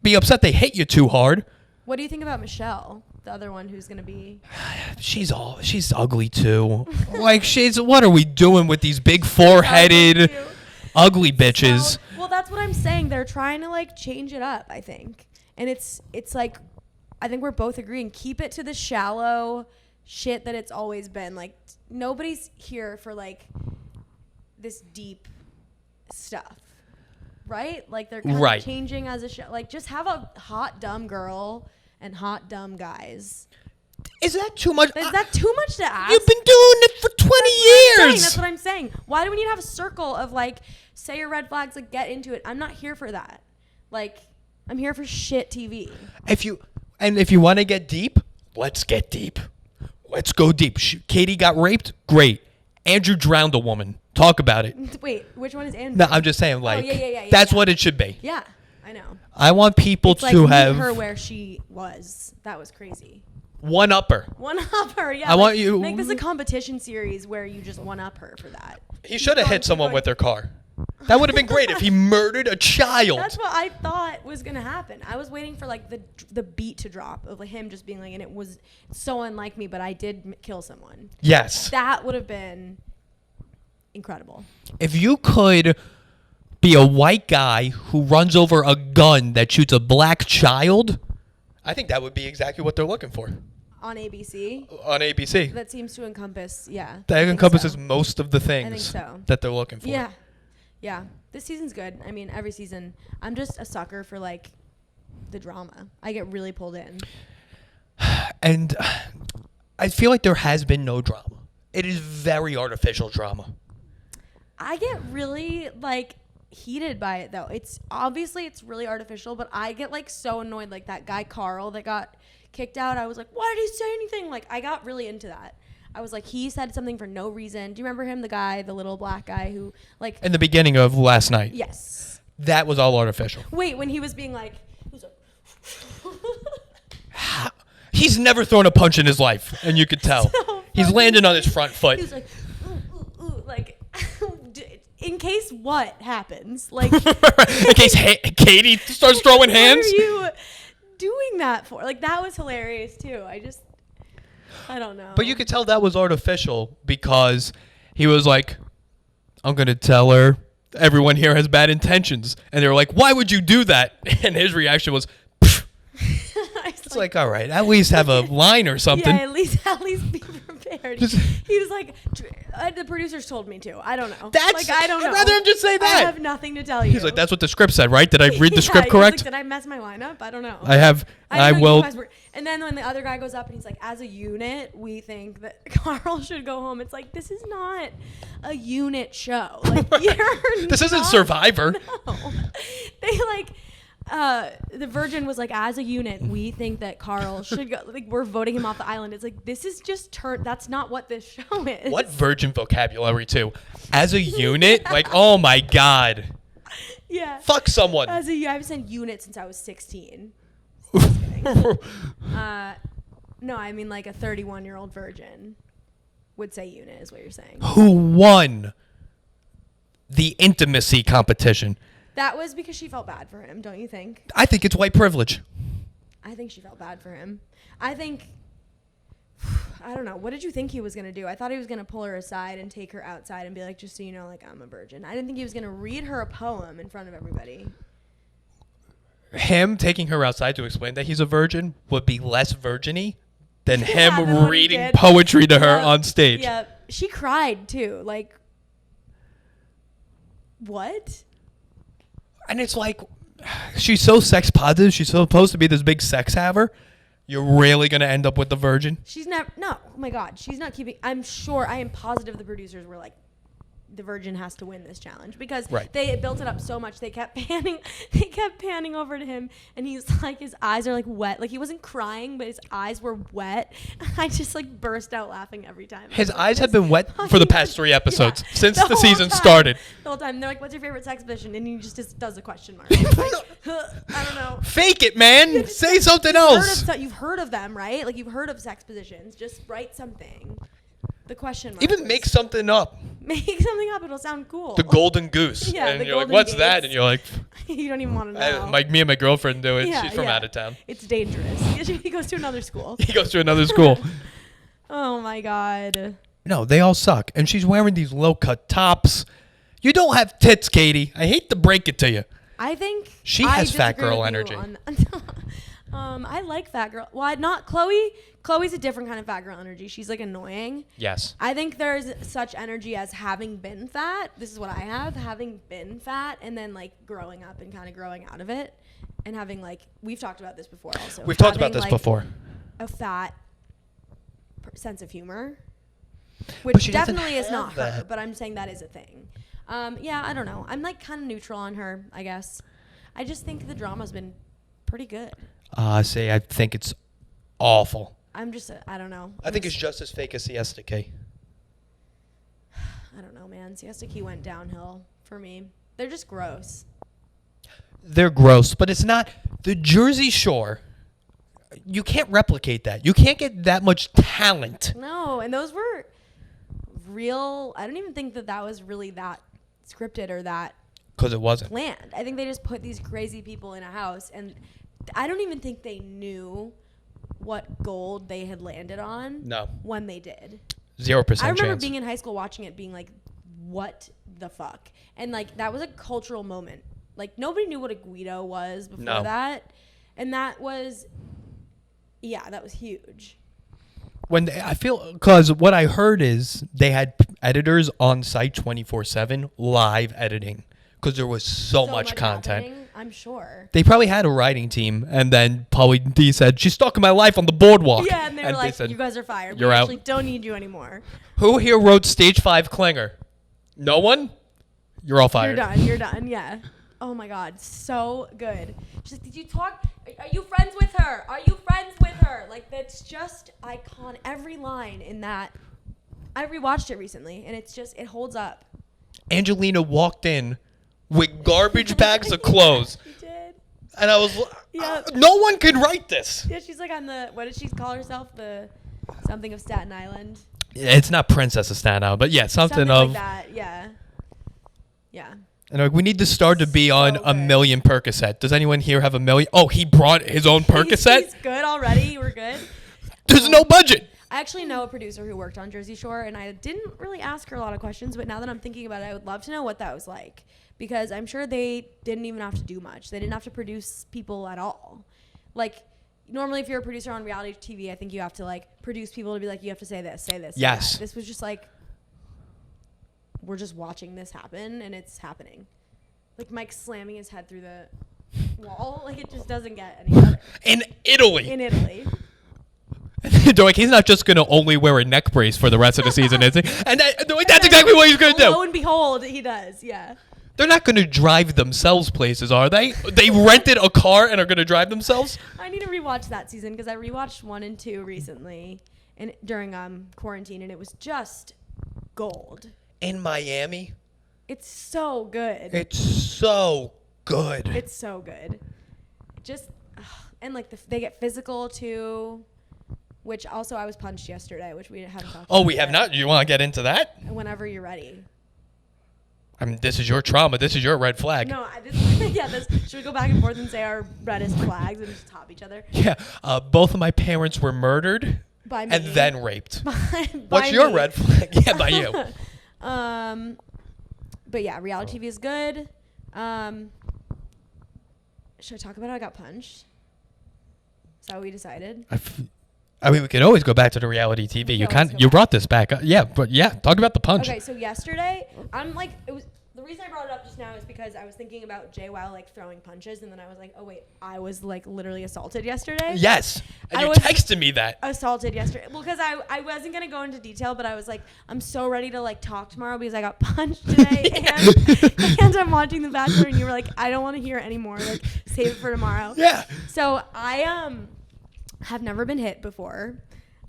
A: be upset they hit you too hard.
B: What do you think about Michelle? The other one who's going to be...
A: She's ugly too. Like, what are we doing with these big foreheaded... ugly bitches.
B: So, well, that's what I'm saying. They're trying to like change it up, I think. And it's like, I think we're both agreeing, keep it to the shallow shit that it's always been. Like, nobody's here for like this deep stuff, right? Like, they're kind of changing as a show. Like, just have a hot dumb girl and hot dumb guys.
A: Is that too much?
B: Is that too much to ask?
A: You've been doing it for 20 years.
B: That's what I'm saying. Why do we need to have a circle of like, say your red flags, like get into it? I'm not here for that. Like, I'm here for shit TV.
A: If you want to get deep, let's get deep. Let's go deep. Katie got raped. Great. Andrew drowned a woman. Talk about it.
B: Wait, which one is Andrew?
A: No, I'm just saying, like, that's what it should be.
B: Yeah, I know.
A: I want people
B: it's
A: to
B: like
A: have
B: her where she was. That was crazy.
A: One upper.
B: One upper, yeah.
A: I want you
B: make this a competition series where you just one up her for that.
A: He should have hit someone with their car. That would have been great if he murdered a child.
B: That's what I thought was gonna happen. I was waiting for like the beat to drop of like him just being like, and it was so unlike me, but I did kill someone.
A: Yes.
B: That would have been incredible.
A: If you could be a white guy who runs over a gun that shoots a black child, I think that would be exactly what they're looking for.
B: On ABC?
A: On ABC.
B: That seems to encompass, yeah.
A: That encompasses most of the things that they're looking for.
B: Yeah. Yeah. This season's good. I mean, every season. I'm just a sucker for, like, the drama. I get really pulled in.
A: And I feel like there has been no drama. It is very artificial drama.
B: I get really, like, heated by it, though. It's really artificial, but I get, like, so annoyed. Like, that guy Carl that got kicked out, I was like, why did he say anything? Like, I got really into that. I was like, he said something for no reason. Do you remember him, the guy, the little black guy who, like...
A: In the beginning of last night.
B: Yes.
A: That was all artificial.
B: Wait, when he was being like...
A: He's never thrown a punch in his life, and you could tell. So he's landing on his front foot.
B: He's like, ooh, like... In case what happens? Like...
A: In case Katie starts throwing hands?
B: What are you doing that for? Like, that was hilarious, too. I don't know.
A: But you could tell that was artificial because he was like, I'm going to tell her everyone here has bad intentions. And they were like, why would you do that? And his reaction was, it's like, all right, at least have a line or something.
B: Yeah, at least be prepared. He was like, the producers told me to. I don't know. I don't know.
A: I'd rather him just say that.
B: I have nothing to tell you.
A: He's like, that's what the script said, right? Did I read the script correct?
B: Like, did I mess my lineup? I don't know.
A: I will.
B: And then when the other guy goes up and he's like, as a unit, we think that Carl should go home. It's like, this is not a unit show. Like,
A: this isn't Survivor.
B: No. They like... the Virgin was like, as a unit, we think that Carl should go. Like, we're voting him off the island. It's like, this is just that's not what this show is.
A: What Virgin vocabulary too? As a unit, like, oh my god.
B: Yeah.
A: Fuck someone.
B: I've said unit since I was 16. Just kidding. No, I mean like a 31-year-old virgin would say unit is what you're saying.
A: Who won the intimacy competition?
B: That was because she felt bad for him, don't you think?
A: I think it's white privilege.
B: I think she felt bad for him. I don't know. What did you think he was going to do? I thought he was going to pull her aside and take her outside and be like, just so you know, like, I'm a virgin. I didn't think he was going to read her a poem in front of everybody.
A: Him taking her outside to explain that he's a virgin would be less virgin-y than him reading poetry to her on stage.
B: Yeah. She cried, too. Like, what?
A: And it's like, she's so sex positive. She's supposed to be this big sex haver. You're really going to end up with the virgin?
B: She's never, no, oh my God. She's not keeping, I am positive the producers were like, the virgin has to win this challenge because they built it up so much. They kept panning over to him and he's like, his eyes are like wet. Like he wasn't crying, but his eyes were wet. I just like burst out laughing every time.
A: His eyes have been wet for the past 3 episodes since the season started.
B: The whole time. They're like, what's your favorite sex position? And he just does a question mark. Like, I don't know.
A: Fake it, man. Say something else.
B: You've heard of them, right? Like you've heard of sex positions. Just write something. The question mark.
A: Even make something up.
B: Make something up. It'll sound cool.
A: The golden goose.
B: Yeah,
A: and you're like, what's that? And you're like...
B: You don't even want to know.
A: Like me and my girlfriend do it. She's from out of town.
B: It's dangerous. He goes to another school.
A: He goes to another school.
B: Oh, my God.
A: No, they all suck. And she's wearing these low-cut tops. You don't have tits, Katie. I hate to break it to you.
B: I think
A: she has fat girl energy.
B: I like fat girl. Well, not Chloe. Chloe's a different kind of fat girl energy. She's like annoying.
A: Yes.
B: I think there's such energy as having been fat. This is what I have, having been fat and then like growing up and kind of growing out of it and having like, we've talked about this before also.
A: We've talked about this before.
B: A fat sense of humor, which definitely is not her, but I'm saying that is a thing. Yeah, I don't know. I'm like kind of neutral on her, I guess. I just think the drama's been pretty good.
A: I think it's awful.
B: I don't know.
A: I think it's just as fake as Siesta Key.
B: I don't know, man. Siesta Key went downhill for me. They're just gross.
A: They're gross, but it's not the Jersey Shore. You can't replicate that. You can't get that much talent.
B: No, and those were real. I don't even think that was really that scripted or that.
A: Because it wasn't.
B: Planned. I think they just put these crazy people in a house, and I don't even think they knew what gold they had landed on.
A: No.
B: When they did.
A: 0%
B: I remember
A: chance.
B: being in high school watching it being like, what the fuck? And like that was a cultural moment. Like nobody knew what a Guido was before that. And that was huge.
A: Because what I heard is they had editors on site 24/7 live editing because there was so much content.
B: Happening, I'm sure.
A: They probably had a writing team, and then Pauly D said, "She's stalking my life on the boardwalk."
B: Yeah, and they were like, said, "You guys are fired.
A: You're
B: we
A: out.
B: Actually don't need you anymore."
A: Who here wrote Stage 5 Klinger? No one? You're all fired.
B: You're done, yeah. Oh my God, so good. She's like, did you talk? Are you friends with her? Are you friends with her? Like, that's just iconic. Every line in that. I rewatched it recently, and it holds up.
A: Angelina walked in with garbage bags of clothes.
B: She did.
A: And I was like, no one could write this.
B: Yeah, she's like on what did she call herself? The something of Staten Island.
A: It's not Princess of Staten Island, but yeah, something
B: like
A: of.
B: that, yeah. Yeah.
A: And we need the star to be on a million Percocet. Does anyone here have a million? Oh, he brought his own Percocet?
B: He's good already. We're good.
A: There's no budget.
B: I actually know a producer who worked on Jersey Shore, and I didn't really ask her a lot of questions, but now that I'm thinking about it, I would love to know what that was like. Because I'm sure they didn't even have to do much. They didn't have to produce people at all. Like, normally if you're a producer on reality TV, I think you have to, like, produce people to be like, you have to say this, say this.
A: Yes.
B: Say that. This was just like, we're just watching this happen, and it's happening. Like, Mike's slamming his head through the wall. Like, it just doesn't get any better.
A: In Italy.
B: They're
A: like, he's not just going to only wear a neck brace for the rest of the season, is he? And that's exactly what he's going to do.
B: Lo and behold, he does, yeah.
A: They're not going to drive themselves places, are they? They rented a car and are going to drive themselves?
B: I need to rewatch that season because I rewatched 1 and 2 recently and during quarantine, and it was just gold.
A: In Miami?
B: It's so good.
A: It's so good.
B: It's so good. Just, and like they get physical too, which also I was punched yesterday, which we haven't talked about.
A: Oh, we have not? You want to get into that?
B: Whenever you're ready.
A: I mean, this is your trauma. This is your red flag.
B: No, should we go back and forth and say our reddest flags and just top each other?
A: Yeah. Both of my parents were murdered.
B: By me.
A: And then raped.
B: By
A: What's your red flag? Yeah, by you.
B: But yeah, reality TV is good. Should I talk about how I got punched? Is that what we decided?
A: I mean, we could always go back to the reality TV. You brought this back. Talk about the punch.
B: Okay, so yesterday, the reason I brought it up just now is because I was thinking about JWoww like throwing punches, and then I was like, oh wait, I was like literally assaulted yesterday.
A: Yes, and you texted me that.
B: Assaulted yesterday. Well, because I wasn't gonna go into detail, but I was like, I'm so ready to like talk tomorrow because I got punched today, and I'm watching The Bachelor, and you were like, I don't want to hear anymore. Like, save it for tomorrow.
A: Yeah.
B: So I have never been hit before.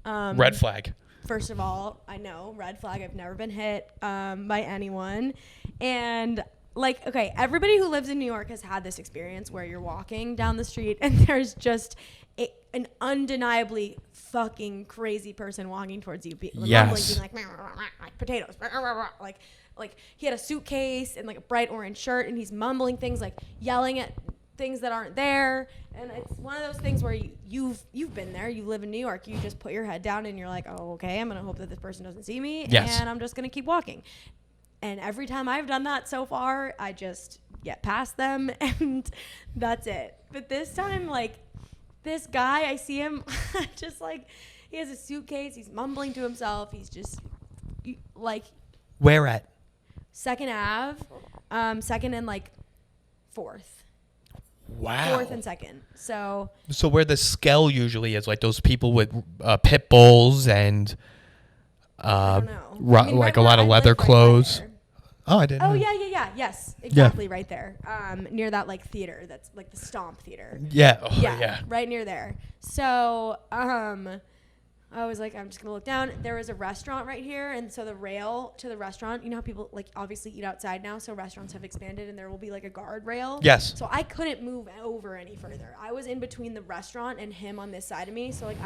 A: Red flag.
B: First of all, I know, red flag. I've never been hit by anyone. And, like, okay, everybody who lives in New York has had this experience where you're walking down the street and there's just an undeniably fucking crazy person walking towards you.
A: Yes.
B: Being like potatoes. Like, he had a suitcase and, like, a bright orange shirt, and he's mumbling things, like, yelling at things that aren't there. And it's one of those things where you've been there. You live in New York. You just put your head down and you're like, oh, okay, I'm going to hope that this person doesn't see me.
A: Yes.
B: And I'm just going to keep walking. And every time I've done that so far, I just get past them and that's it. But this time, like, this guy, I see him just like, he has a suitcase. He's mumbling to himself. He's just like.
A: Where at?
B: 2nd Ave, 2nd and like 4th.
A: Wow.
B: 4th and 2nd. So
A: where the skell usually is, like those people with pit bulls and
B: I don't know.
A: like a lot of leather clothes. Oh, I didn't.
B: Oh, yeah. Yes, exactly, right there. Near that like theater. That's like the Stomp Theater.
A: Yeah. Oh, yeah.
B: Right near there. So I was like, I'm just gonna look down. There was a restaurant right here, and so the rail to the restaurant, you know how people like obviously eat outside now, so restaurants have expanded and there will be like a guardrail.
A: Yes.
B: So I couldn't move over any further. I was in between the restaurant and him on this side of me. So like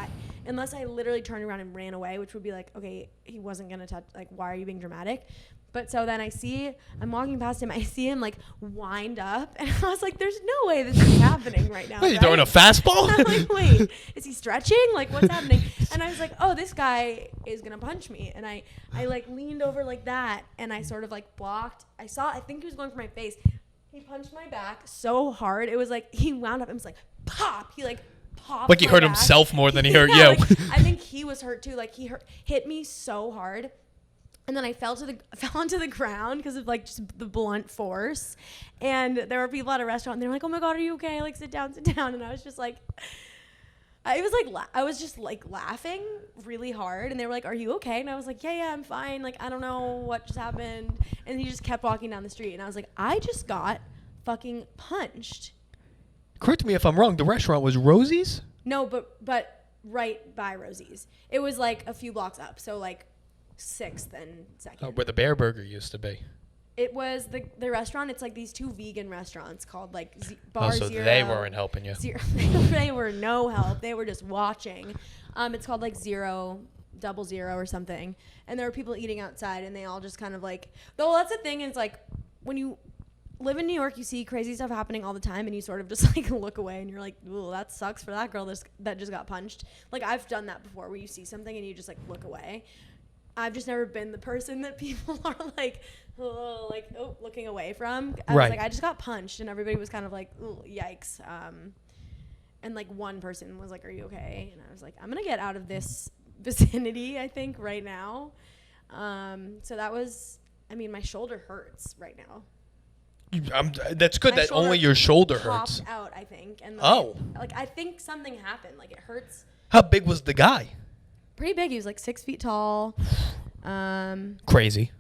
B: unless I literally turned around and ran away, which would be like, okay, he wasn't gonna touch, like, why are you being dramatic? But so then I'm walking past him, I see him like wind up, and I was like, there's no way this is happening right now.
A: Are you throwing a fastball?
B: I'm like, wait, is he stretching? Like, what's happening? And I was like, oh, this guy is going to punch me. And I like leaned over like that, and I sort of like blocked. I think he was going for my face. He punched my back so hard. It was like, he wound up and was like, pop. He like popped.
A: Like he hurt
B: back.
A: himself more than he hurt you.
B: Like, I think he was hurt too. Like hit me so hard. And then I fell onto the ground because of like just the blunt force. And there were people at a restaurant and they're like, oh my God, are you okay? Like, sit down. And I was just like, I was just like laughing really hard. And they were like, are you okay? And I was like, yeah, I'm fine. Like, I don't know what just happened. And he just kept walking down the street. And I was like, I just got fucking punched.
A: Correct me if I'm wrong. The restaurant was Rosie's?
B: No, but right by Rosie's. It was like a few blocks up. So like 6th and 2nd.
A: Oh, where the Bear Burger used to be.
B: It was the restaurant. It's like these 2 vegan restaurants called like Bar
A: so
B: Zero.
A: They weren't helping you.
B: They were no help. They were just watching. It's called like 000 or something. And there were people eating outside, and they all just kind of like. Though that's the thing is like when you live in New York, you see crazy stuff happening all the time, and you sort of just like look away, and you're like, ooh, that sucks for that girl that just got punched. Like I've done that before, where you see something and you just like look away. I've just never been the person that people are like, looking away from. I was like, I just got punched, and everybody was kind of like, ooh, yikes. And like one person was like, are you okay? And I was like, I'm going to get out of this vicinity, I think, right now. So that was, I mean, my shoulder hurts right now.
A: That's good that only your shoulder hurts.
B: Popped out, I think. And like I think something happened. Like it hurts.
A: How big was the guy?
B: Pretty big. He was like 6 feet tall.
A: Crazy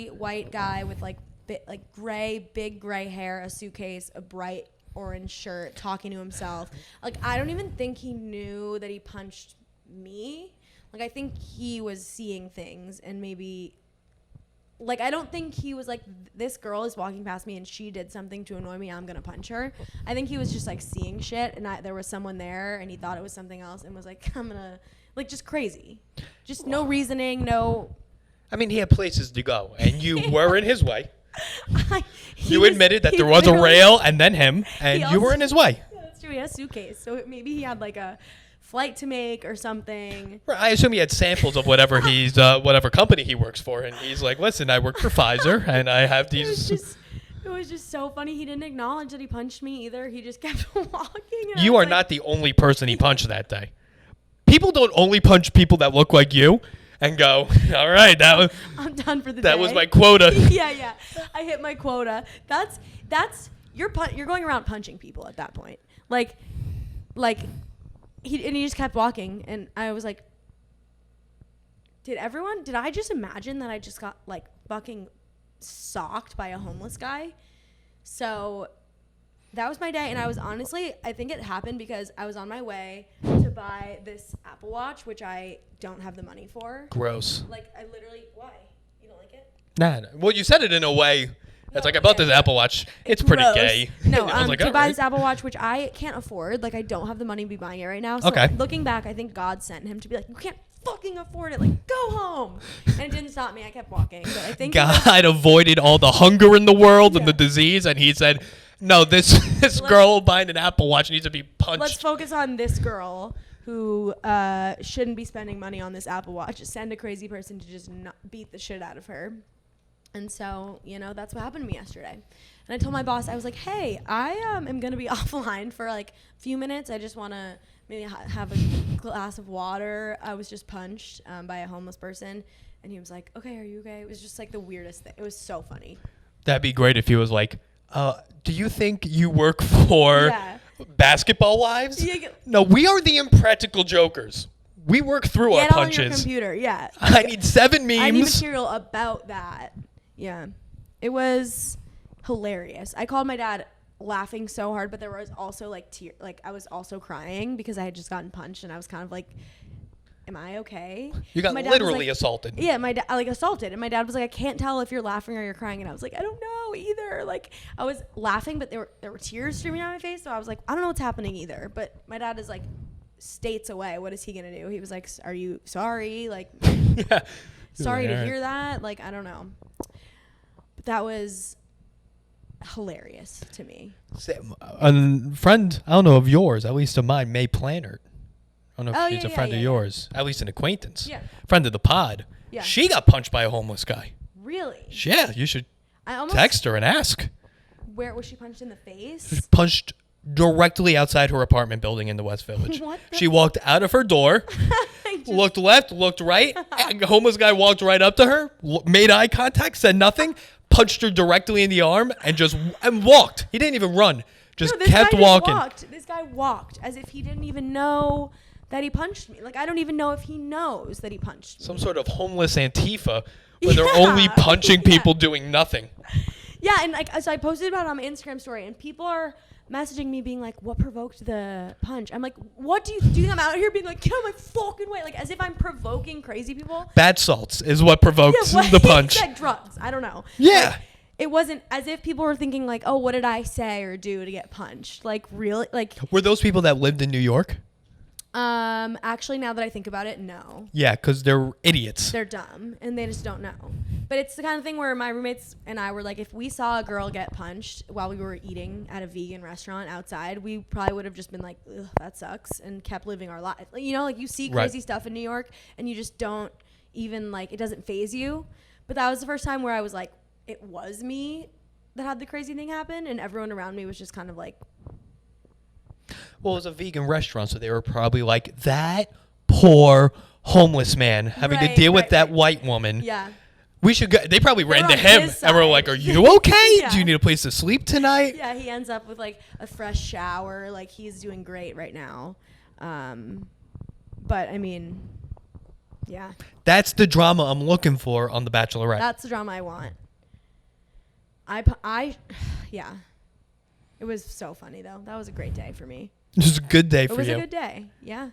B: white guy with like big gray hair, a suitcase, a bright orange shirt, talking to himself. Like I don't even think he knew that he punched me. Like I think he was seeing things, and maybe like I don't think he was like, this girl is walking past me and she did something to annoy me, I'm gonna punch her. I think he was just like seeing shit, and there was someone there and he thought it was something else and was like, I'm gonna. Like, just crazy. Just no reasoning, no...
A: I mean, he had places to go, and you were in his way. You admitted that there was a rail and then him, and you were in his way.
B: Yeah, that's true. He had a suitcase, so maybe he had, like, a flight to make or something.
A: Right, I assume he had samples of whatever whatever company he works for, and he's like, listen, I work for Pfizer, and I have these...
B: It was just so funny. He didn't acknowledge that he punched me either. He just kept walking.
A: You are not the only person he punched that day. People don't only punch people that look like you and go, all right,
B: I'm done for the day.
A: That was my quota.
B: Yeah. I hit my quota. You're going around punching people at that point. Like he just kept walking, and I was like, did I just imagine that I just got like fucking socked by a homeless guy? So that was my day, and I was honestly, I think it happened because I was on my way to buy this Apple Watch, which I don't have the money for.
A: Gross.
B: Like, I literally, why? You don't like it?
A: Nah. Well, you said it in a way that's like, I bought this Apple Watch. It's pretty gay.
B: No, to buy this Apple Watch, which I can't afford. Like, I don't have the money to be buying it right now. So looking back, I think God sent him to be like, you can't fucking afford it. Like, go home. And it didn't stop me. I kept walking. But I think
A: God avoided all the hunger in the world and the disease, and he said, no, this girl buying an Apple Watch needs to be punched.
B: Let's focus on this girl who shouldn't be spending money on this Apple Watch. Just send a crazy person to just not beat the shit out of her. And so, that's what happened to me yesterday. And I told my boss, I was like, hey, I am going to be offline for like a few minutes. I just want to maybe have a glass of water. I was just punched by a homeless person. And he was like, okay, are you okay? It was just like the weirdest thing. It was so funny.
A: That'd be great if he was like, do you think you work for Basketball Wives?
B: Yeah.
A: No, we are the impractical jokers. We work through our punches.
B: Get on your computer, yeah.
A: I need 7 memes.
B: I need material about that. Yeah. It was hilarious. I called my dad laughing so hard, but there was also like tears. Like I was also crying because I had just gotten punched and I was kind of like, am I okay?
A: You got literally assaulted.
B: Yeah, my dad assaulted. And my dad was like, I can't tell if you're laughing or you're crying. And I was like, I don't know either. Like I was laughing, but there were tears streaming down my face. So I was like, I don't know what's happening either. But my dad is like states away. What is he going to do? He was like, are you sorry? Like, sorry to hear that. Like, I don't know. But that was hilarious to me.
A: A friend, I don't know of yours, at least of mine, May Plannert. I don't know if she's a friend of yours, at least an acquaintance.
B: Yeah.
A: Friend of the pod.
B: Yeah.
A: She got punched by a homeless guy.
B: Really?
A: Yeah, you should text her and ask.
B: Where was she punched in the face?
A: She punched directly outside her apartment building in the West Village. She walked out of her door, looked left, looked right. A homeless guy walked right up to her, made eye contact, said nothing, punched her directly in the arm, and walked. He didn't even run. Just kept walking.
B: This guy walked as if he didn't even know that he punched me. Like, I don't even know if he knows that he punched me.
A: Some sort of homeless Antifa where they're only punching people doing nothing.
B: Yeah, and so I posted about it on my Instagram story, and people are messaging me being like, what provoked the punch? I'm like, what do you think I'm out here being like, get out of my fucking way? Like, as if I'm provoking crazy people.
A: Bad salts is what provoked the punch.
B: He said drugs. I don't know.
A: Yeah.
B: Like, it wasn't as if people were thinking like, oh, what did I say or do to get punched? Like, really? Like,
A: were those people that lived in New York?
B: Actually, now that I think about it, no.
A: Yeah, because they're idiots.
B: They're dumb, and they just don't know. But it's the kind of thing where my roommates and I were like, if we saw a girl get punched while we were eating at a vegan restaurant outside, we probably would have just been like, ugh, that sucks, and kept living our life. Like, like you see crazy stuff in New York, and you just don't even, like, it doesn't faze you. But that was the first time where I was like, it was me that had the crazy thing happen, and everyone around me was just kind of like...
A: Well, it was a vegan restaurant, so they were probably like, that poor homeless man having to deal with that white woman.
B: Yeah.
A: We should go. They probably ran to him and were like, are you okay? Do you need a place to sleep tonight?
B: Yeah, he ends up with like a fresh shower. Like, he's doing great right now. But I mean, yeah. That's
A: the drama I'm looking for on The Bachelorette.
B: That's the drama I want. Yeah. It was so funny, though. That was a great day for me.
A: It was a good day for you.
B: It was a good day, yeah.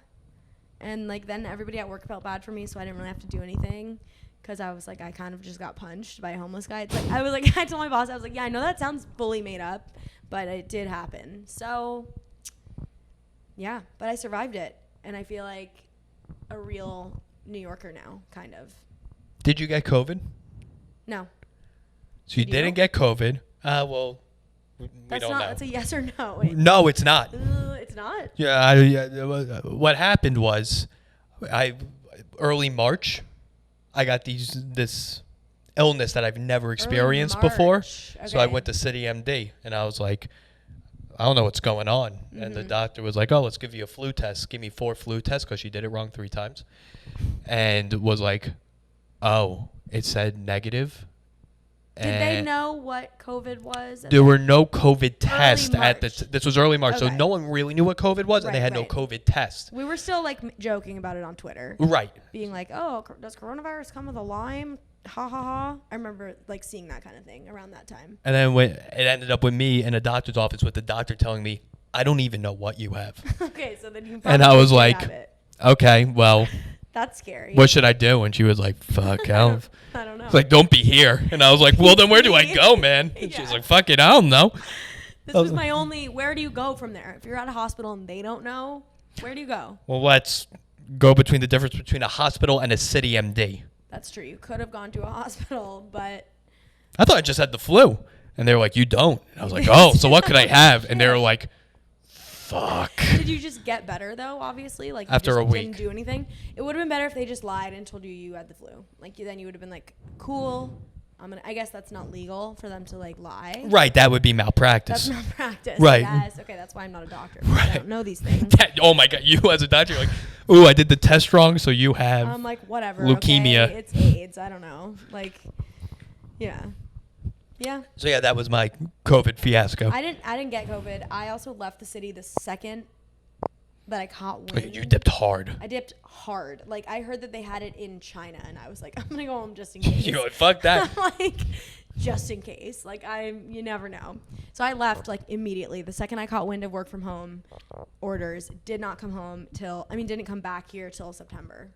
B: And, like, then everybody at work felt bad for me, so I didn't really have to do anything because I was like, I kind of just got punched by a homeless guy. It's like, I told my boss, I was like, yeah, I know that sounds fully made up, but it did happen. So, yeah, but I survived it, and I feel like a real New Yorker now, kind of.
A: Did you get COVID?
B: No.
A: So you didn't get COVID? Well... We don't know.
B: That's a yes or no. Wait.
A: No, it's not.
B: It's not?
A: Yeah. What happened was, early March, I got this illness that I've never experienced before. Okay. So I went to City MD, and I was like, I don't know what's going on. Mm-hmm. And the doctor was like, oh, let's give you a flu test. Give me 4 flu tests because she did it wrong 3 times. And was like, oh, it said negative.
B: Did they know what COVID was?
A: There were no COVID tests this was early March,
B: okay.
A: So no one really knew what COVID was, and they had no COVID test.
B: We were still like joking about it on Twitter,
A: right?
B: Being like, "Oh, does coronavirus come with a Lyme?" Ha ha ha! I remember like seeing that kind of thing around that time.
A: And then when it ended up with me in a doctor's office with the doctor telling me, "I don't even know what you have."
B: Okay, so then you.
A: And I was like, "Okay, well."
B: That's scary.
A: What should I do? And she was like, fuck,
B: I don't know.
A: It's like, don't be here. And I was like, well, then where do I go, man? And she's like, fuck it, I don't know.
B: This was my only, where do you go from there? If you're at a hospital and they don't know, where do you go?
A: Well, let's go between the difference between a hospital and a City MD.
B: That's true. You could have gone to a hospital, but.
A: I thought I just had the flu. And they were like, you don't. And I was like, oh, so what could I have? And they were like, fuck.
B: Did you just get better though? Obviously, like
A: after a week,
B: didn't do anything. It would have been better if they just lied and told you had the flu. Like then you would have been like, cool, I guess that's not legal for them to like lie.
A: Right, that would be malpractice.
B: That's malpractice.
A: Right.
B: Yes. Okay, that's why I'm not a doctor.
A: Right.
B: I don't know these things.
A: Oh my God, you as a doctor, you're like, ooh, I did the test wrong, so you have
B: I'm like, whatever.
A: leukemia.
B: Okay, it's AIDS. I don't know. Like, yeah. Yeah.
A: So yeah, that was my COVID fiasco.
B: I didn't get COVID. I also left the city the second that I caught wind.
A: You dipped hard.
B: I dipped hard. Like, I heard that they had it in China, and I was like, I'm gonna go home just in case.
A: You're like, fuck that.
B: Like, just in case. Like, you never know. So I left like immediately. The second I caught wind of work from home orders, did not come home didn't come back here till September.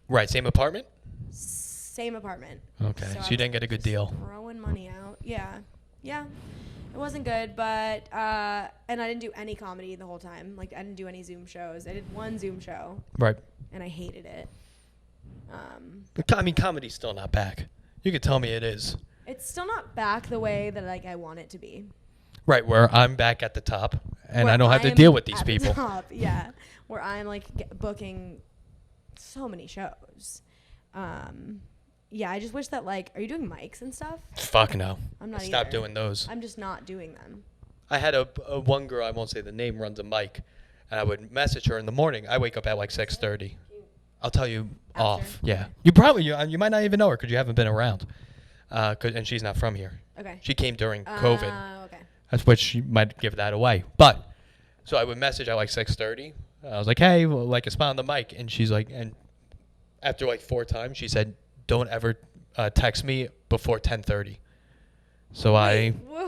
A: Right, same apartment?
B: Same apartment.
A: Okay, so you didn't get a good deal.
B: Throwing money out. Yeah. It wasn't good, but and I didn't do any comedy the whole time. Like, I didn't do any Zoom shows. I did one Zoom show.
A: Right.
B: And I hated it.
A: I mean, comedy's still not back. You could tell me it is.
B: It's still not back the way that like I want it to be.
A: Right, where I'm back at the top, and
B: Where
A: I don't have to deal with these people.
B: Yeah, where I'm like booking so many shows. Yeah, I just wish that like, are you doing mics and stuff?
A: Fuck no.
B: I'm not.
A: Stop
B: either.
A: doing those.
B: I'm just not doing them.
A: I had a one girl, I won't say the name, runs a mic, and I would message her in the morning. I wake up at like 6:30. I'll tell you
B: After.
A: off. Yeah, you probably you might not even know her because you haven't been around. And she's not from here.
B: Okay.
A: She came during COVID.
B: Okay.
A: That's what she might give that away. But so I would message at like 6:30. I was like, hey, well, like a spot on the mic, and she's like, and after like 4 times, she said, don't ever text me before 10:30. So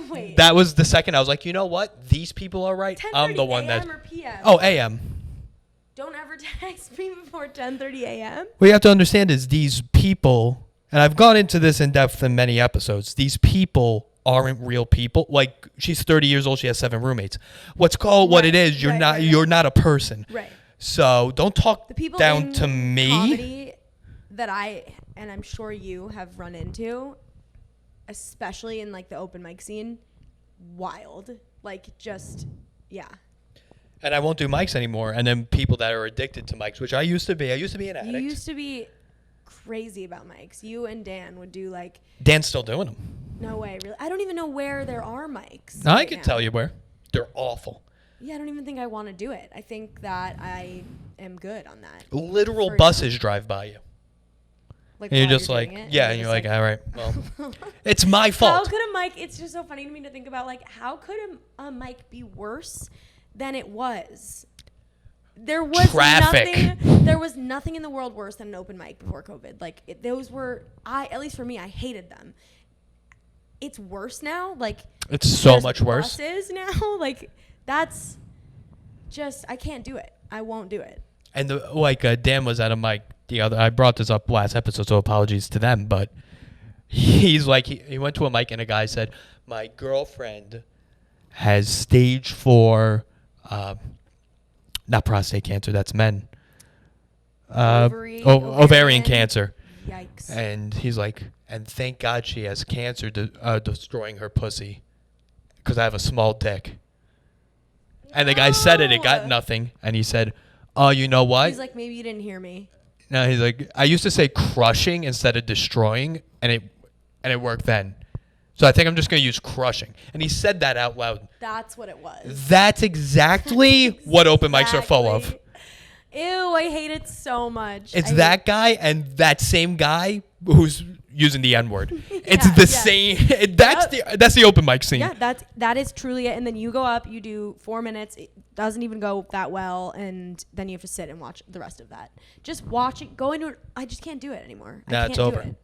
B: Wait.
A: that was the second I was like, you know what? These people are right. I'm the one that.
B: AM or PM?
A: Oh, AM.
B: Don't ever text me before 10:30 a.m.
A: What you have to understand is these people, and I've gone into this in depth in many episodes. These people aren't real people. Like, she's 30 years old. She has 7 roommates. What's called what it is. You're You're not a person.
B: Right.
A: So don't talk
B: The people
A: down
B: in
A: to me.
B: comedy that and I'm sure you have run into, especially in like the open mic scene, wild. Like, just, yeah.
A: And I won't do mics anymore. And then people that are addicted to mics, which I used to be. I used to be an addict.
B: You used to be crazy about mics. You and Dan would do like.
A: Dan's still doing them.
B: No way, really. I don't even know where there are mics.
A: I could tell you where. They're awful.
B: Yeah, I don't even think I want to do it. I think that I am good on that.
A: Literal buses drive by you.
B: Like,
A: and you're
B: while
A: just
B: doing
A: like,
B: it,
A: yeah, and you're like, all right, well, it's my fault.
B: How could a mic, it's just so funny to me to think about, like, how could a mic be worse than it was? There was
A: Traffic.
B: There was nothing in the world worse than an open mic before COVID. Like, those were, at least for me, I hated them. It's worse now. Like,
A: it's so much worse.
B: Buses now. Like, that's just, I can't do it. I won't do it.
A: And Dan was at a mic I brought this up last episode, so apologies to them, but he's like, he went to a mic and a guy said, my girlfriend has stage 4, not prostate cancer, that's men. Ovarian cancer.
B: Yikes.
A: And he's like, and thank God she has cancer destroying her pussy because I have a small dick. And the guy said it got nothing. And he said, oh, you know what?
B: He's like, maybe you didn't hear me.
A: No, he's like, I used to say crushing instead of destroying, and it worked then. So I think I'm just going to use crushing. And he said that out loud.
B: That's what it was.
A: That's exactly what open mics are full of.
B: Ew, I hate it so much.
A: It's that guy and that same guy who's using the N-word. It's the same. That's the open mic scene.
B: Yeah, that is truly it. And then you go up, you do 4 minutes. It doesn't even go that well, and then you have to sit and watch the rest of that. Just watch it. Go into it. I just can't do it anymore.
A: Nah, it's over.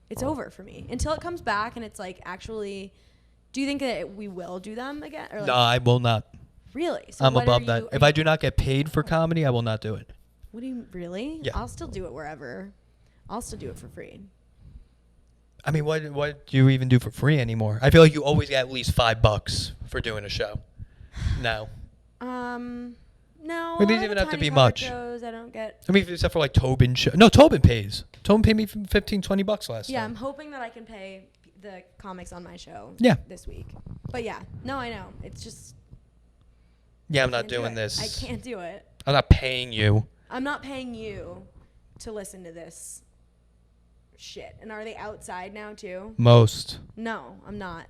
B: It's over for me until it comes back, and it's like, actually. Do you think that we will do them again? Or like,
A: no, I will not.
B: Really? So
A: I'm above that. If I do not get paid for comedy, I will not do it.
B: What do you really?
A: Yeah.
B: I'll still do it wherever. I'll still do it for free.
A: I mean, what do you even do for free anymore? I feel like you always get at least $5 for doing a show. No.
B: No.
A: It doesn't even have to be much.
B: Shows, I don't get.
A: I mean, except for like Tobin show. No, Tobin pays. Tobin paid me $15-$20 last time.
B: Yeah, I'm hoping that I can pay the comics on my show.
A: Yeah.
B: This week. But yeah, no, I know. It's just.
A: Yeah, I'm not doing this.
B: I can't do it.
A: I'm not paying you.
B: I'm not paying you to listen to this shit. And are they outside now too?
A: Most.
B: No, I'm not.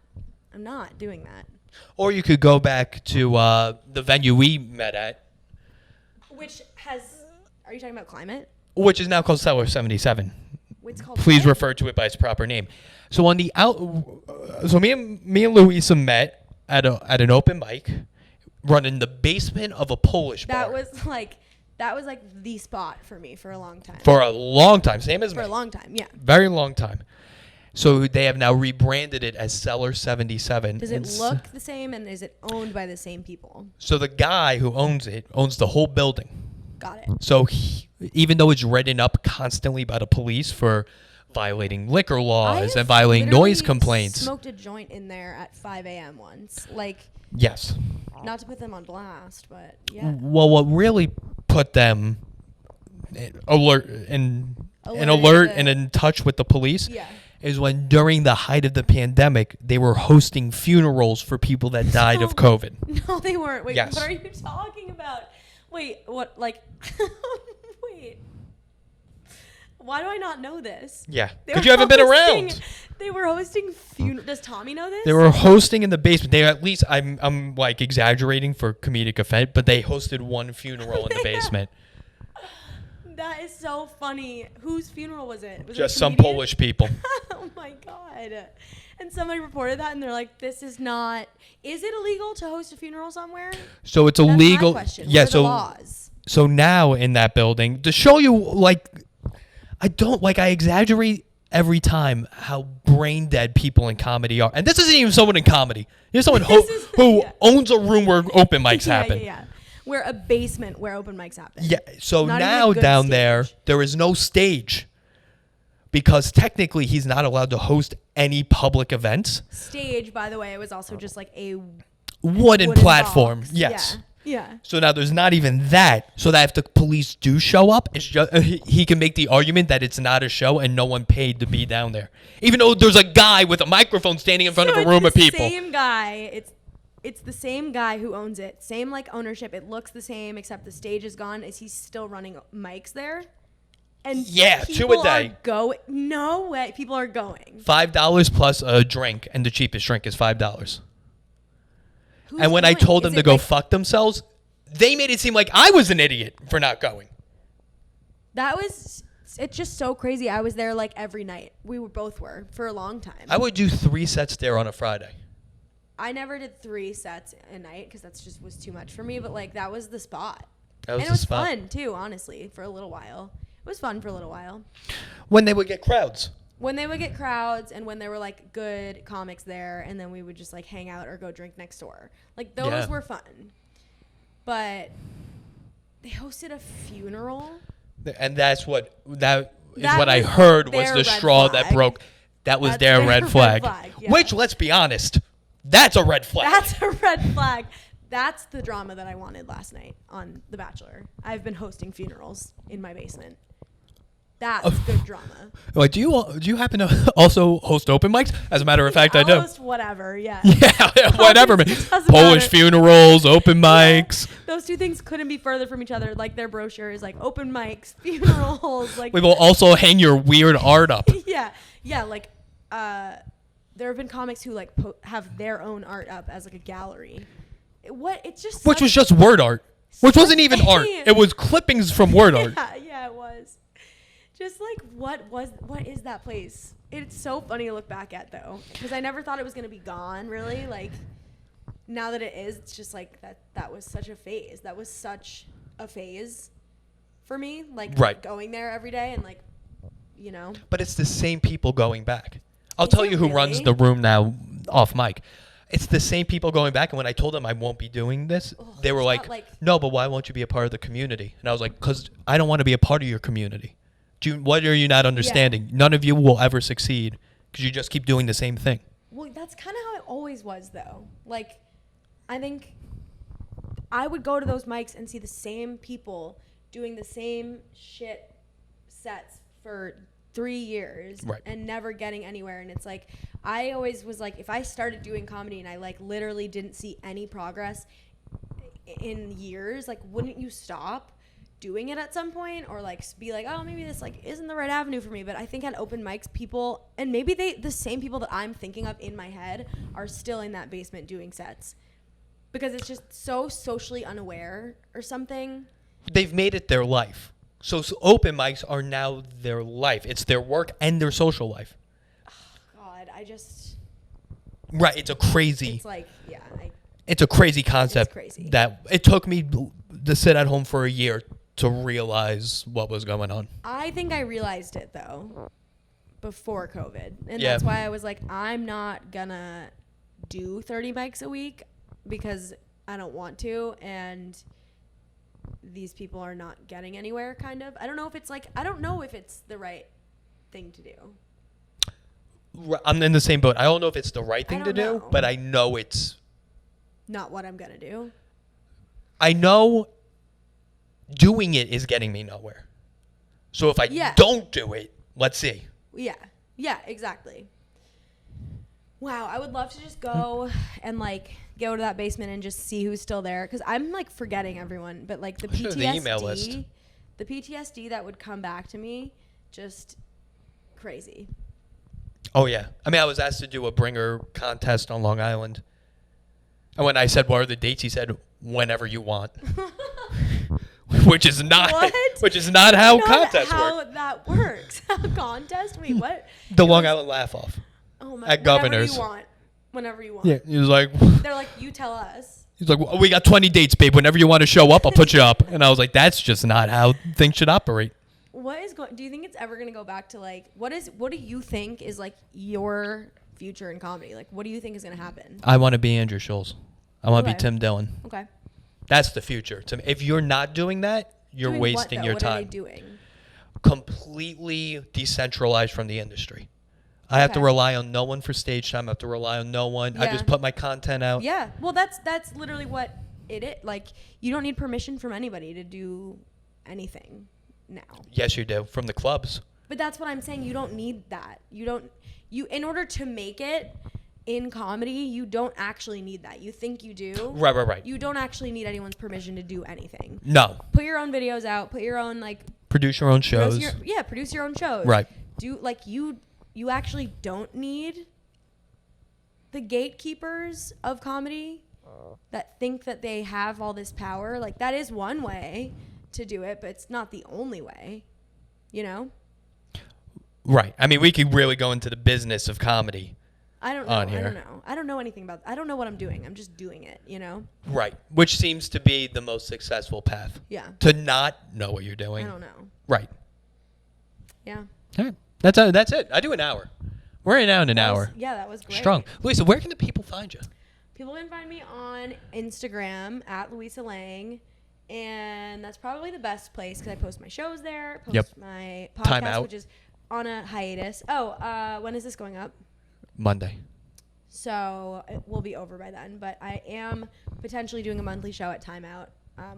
B: I'm not doing that.
A: Or you could go back to the venue we met at.
B: Which has... Are you talking about Climate?
A: Which is now called Cellar 77.
B: It's called
A: Please
B: what?
A: refer to it by its proper name. So on the so me and Luisa met at an open mic, running the basement of a Polish bar.
B: That was like the spot for me for a long time.
A: For a long time, same as me.
B: For a long time, yeah.
A: Very long time. So they have now rebranded it as Cellar 77.
B: Does it look the same, and is it owned by the same people?
A: So the guy who owns it owns the whole building.
B: Got it.
A: So even though it's written up constantly by the police for violating liquor laws and violating noise complaints.
B: Smoked a joint in there at 5 a.m. once. Like,
A: yes.
B: not to put them on blast, but yeah.
A: Well, what really put them alert and in touch with the police is when during the height of the pandemic, they were hosting funerals for people that died of COVID.
B: No, they weren't. Wait,
A: yes.
B: What are you talking about? Wait, what, like, wait. Why do I not know this?
A: Yeah, because you haven't been around.
B: They were hosting funerals. Does Tommy know this?
A: They were hosting in the basement. They at least, I'm like exaggerating for comedic effect, but they hosted one funeral in the basement.
B: That is so funny. Whose funeral was it? Was
A: Just
B: it
A: some Polish people.
B: Oh my God. And somebody reported that, and they're like, this is not... Is it illegal to host a funeral somewhere?
A: So it's illegal.
B: That's my question.
A: Yeah,
B: what are the laws?
A: So now in that building, to show you, like, I exaggerate every time how brain dead people in comedy are. And this isn't even someone in comedy. This is someone who owns a room where open mics happen.
B: Yeah. Where a basement where open mics happen.
A: Yeah, so
B: Not
A: now down there is no stage. Because technically he's not allowed to host any public events.
B: Stage, by the way, was also just like a
A: wooden platform.
B: Box.
A: Yes.
B: Yeah.
A: So now there's not even that. So that if the police do show up, it's just, he can make the argument that it's not a show and no one paid to be down there. Even though there's a guy with a microphone standing in front of a room of people.
B: Same guy. It's the same guy who owns it. Same like ownership. It looks the same except the stage is gone. Is he still running mics there? And
A: yeah, 2 a day.
B: No way. People are going.
A: $5 plus a drink, and the cheapest drink is $5. And when I told them to go fuck themselves, they made it seem like I was an idiot for not going.
B: It's just so crazy. I was there like every night. We both were for a long time.
A: I would do 3 sets there on a Friday.
B: I never did 3 sets a night because that's just was too much for me. But like that was the spot.
A: And
B: it was fun too, honestly, for a little while. It was fun for a little while.
A: When they would get crowds.
B: When they would get crowds and when there were like good comics there, and then we would just like hang out or go drink next door. Like those were fun. But they hosted a funeral.
A: And that's what I heard was the straw that broke. That's their red flag.
B: Yeah.
A: Which, let's be honest, that's a red flag.
B: That's a red flag. That's the drama that I wanted last night on The Bachelor. I've been hosting funerals in my basement. That's good drama.
A: Like, do you happen to also host open mics? As a matter of fact, I do.
B: Host whatever, yeah.
A: Yeah, whatever, man. Polish funerals, open mics.
B: Those two things couldn't be further from each other. Like their brochure is like open mics, funerals. Like
A: we will also hang your weird art up.
B: yeah. Like there have been comics who like have their own art up as like a gallery. Which
A: was just word art. Which wasn't even art. It was clippings from word art.
B: Yeah, it was. Just like what is that place? It's so funny to look back at though, because I never thought it was gonna be gone. Really, like now that it is, it's just like that was such a phase. That was such a phase for me. Like going there every day and like, you know.
A: But it's the same people going back. I'll tell you who runs the room now off mic. It's the same people going back, and when I told them I won't be doing this, they were like, no, but why won't you be a part of the community? And I was like, because I don't want to be a part of your community. What are you not understanding? Yeah. None of you will ever succeed because you just keep doing the same thing.
B: Well, that's kind of how it always was, though. Like, I think I would go to those mics and see the same people doing the same shit sets for 3 years and never getting anywhere. And it's like, I always was like, if I started doing comedy and I like literally didn't see any progress in years, like, wouldn't you stop? doing it at some point, or like be like, oh, maybe this like isn't the right avenue for me. But I think at open mics, people, and maybe the same people that I'm thinking of in my head are still in that basement doing sets, because it's just so socially unaware or something.
A: They've made it their life. So open mics are now their life. It's their work and their social life.
B: Oh, God,
A: Right, it's a crazy.
B: It's like, yeah.
A: It's a crazy concept.
B: It's crazy.
A: That it took me to sit at home for a year to realize what was going on.
B: I think I realized it though before COVID, and
A: Yeah.
B: that's why I was like, I'm not gonna do 30 mics a week because I don't want to, and these people are not getting anywhere. Kind of. I don't know if it's the right thing to do.
A: I'm in the same boat. I don't know if it's the right thing to do,
B: know.
A: but I know it's
B: Not what I'm gonna do.
A: I know doing it is getting me nowhere. So if I don't do it, let's see.
B: Yeah, exactly. Wow, I would love to just go and like go to that basement and just see who's still there, because I'm like forgetting everyone, but like the PTSD,
A: the email list.
B: The PTSD that would come back to me, just crazy.
A: Oh yeah. I mean, I was asked to do a bringer contest on Long Island. And when I said, what are the dates? He said, whenever you want. which is not how contests
B: how
A: work.
B: that works. Contest? Wait, what?
A: The Long Island laugh off.
B: Oh my!
A: At Governor's.
B: Whenever you want.
A: Yeah, he was like.
B: They're like, you tell us.
A: He's like, well, we got 20 dates, babe. Whenever you want to show up, I'll put you up. And I was like, that's just not how things should operate.
B: Do you think it's ever gonna go back to like what do you think is like your future in comedy? Like, what do you think is gonna happen?
A: I want to be Andrew Schulz. I want to be Tim Dillon.
B: Okay.
A: That's the future. If you're not doing that, you're wasting your time.
B: What are they doing?
A: Completely decentralized from the industry. I have to rely on no one for stage time. I have to rely on no one.
B: Yeah.
A: I just put my content out.
B: Yeah. Well, that's literally what it is. Like, you don't need permission from anybody to do anything now.
A: Yes, you do. From the clubs.
B: But that's what I'm saying. You don't need that. In order to make it in comedy, you don't actually need that. You think you do.
A: Right.
B: You don't actually need anyone's permission to do anything.
A: No.
B: Put your own videos out. Put your own, like...
A: Produce your own shows.
B: Produce your own shows.
A: Right.
B: You actually don't need the gatekeepers of comedy that think that they have all this power. Like, that is one way to do it, but it's not the only way, you know?
A: Right. I mean, we could really go into the business of comedy.
B: I don't know. I don't know anything about. I don't know what I'm doing. I'm just doing it, you know?
A: Right. Which seems to be the most successful path.
B: Yeah.
A: To not know what you're doing.
B: I don't know.
A: Right.
B: Yeah.
A: All right. That's it. I do an hour. We're in now in an hour.
B: That was great.
A: Strong. Luisa, where can the people find you?
B: People can find me on Instagram at Luisa Lange, and that's probably the best place because I post my shows there, post my podcast, which is on a hiatus. When is this going up?
A: Monday.
B: So it will be over by then, but I am potentially doing a monthly show at Time Out,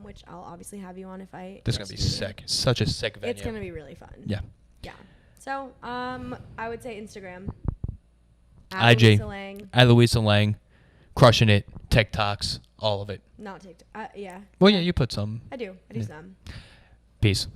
B: which I'll obviously have you on if I...
A: This is going to be sick. Such a sick venue.
B: It's going to be really fun.
A: Yeah.
B: Yeah. So, I would say Instagram.
A: IG.
B: Luisa Lange.
A: At Luisa Lange. Crushing it. TikToks. All of it.
B: Not TikTok. Yeah.
A: Well, yeah, you put some.
B: I do. I do some.
A: Peace.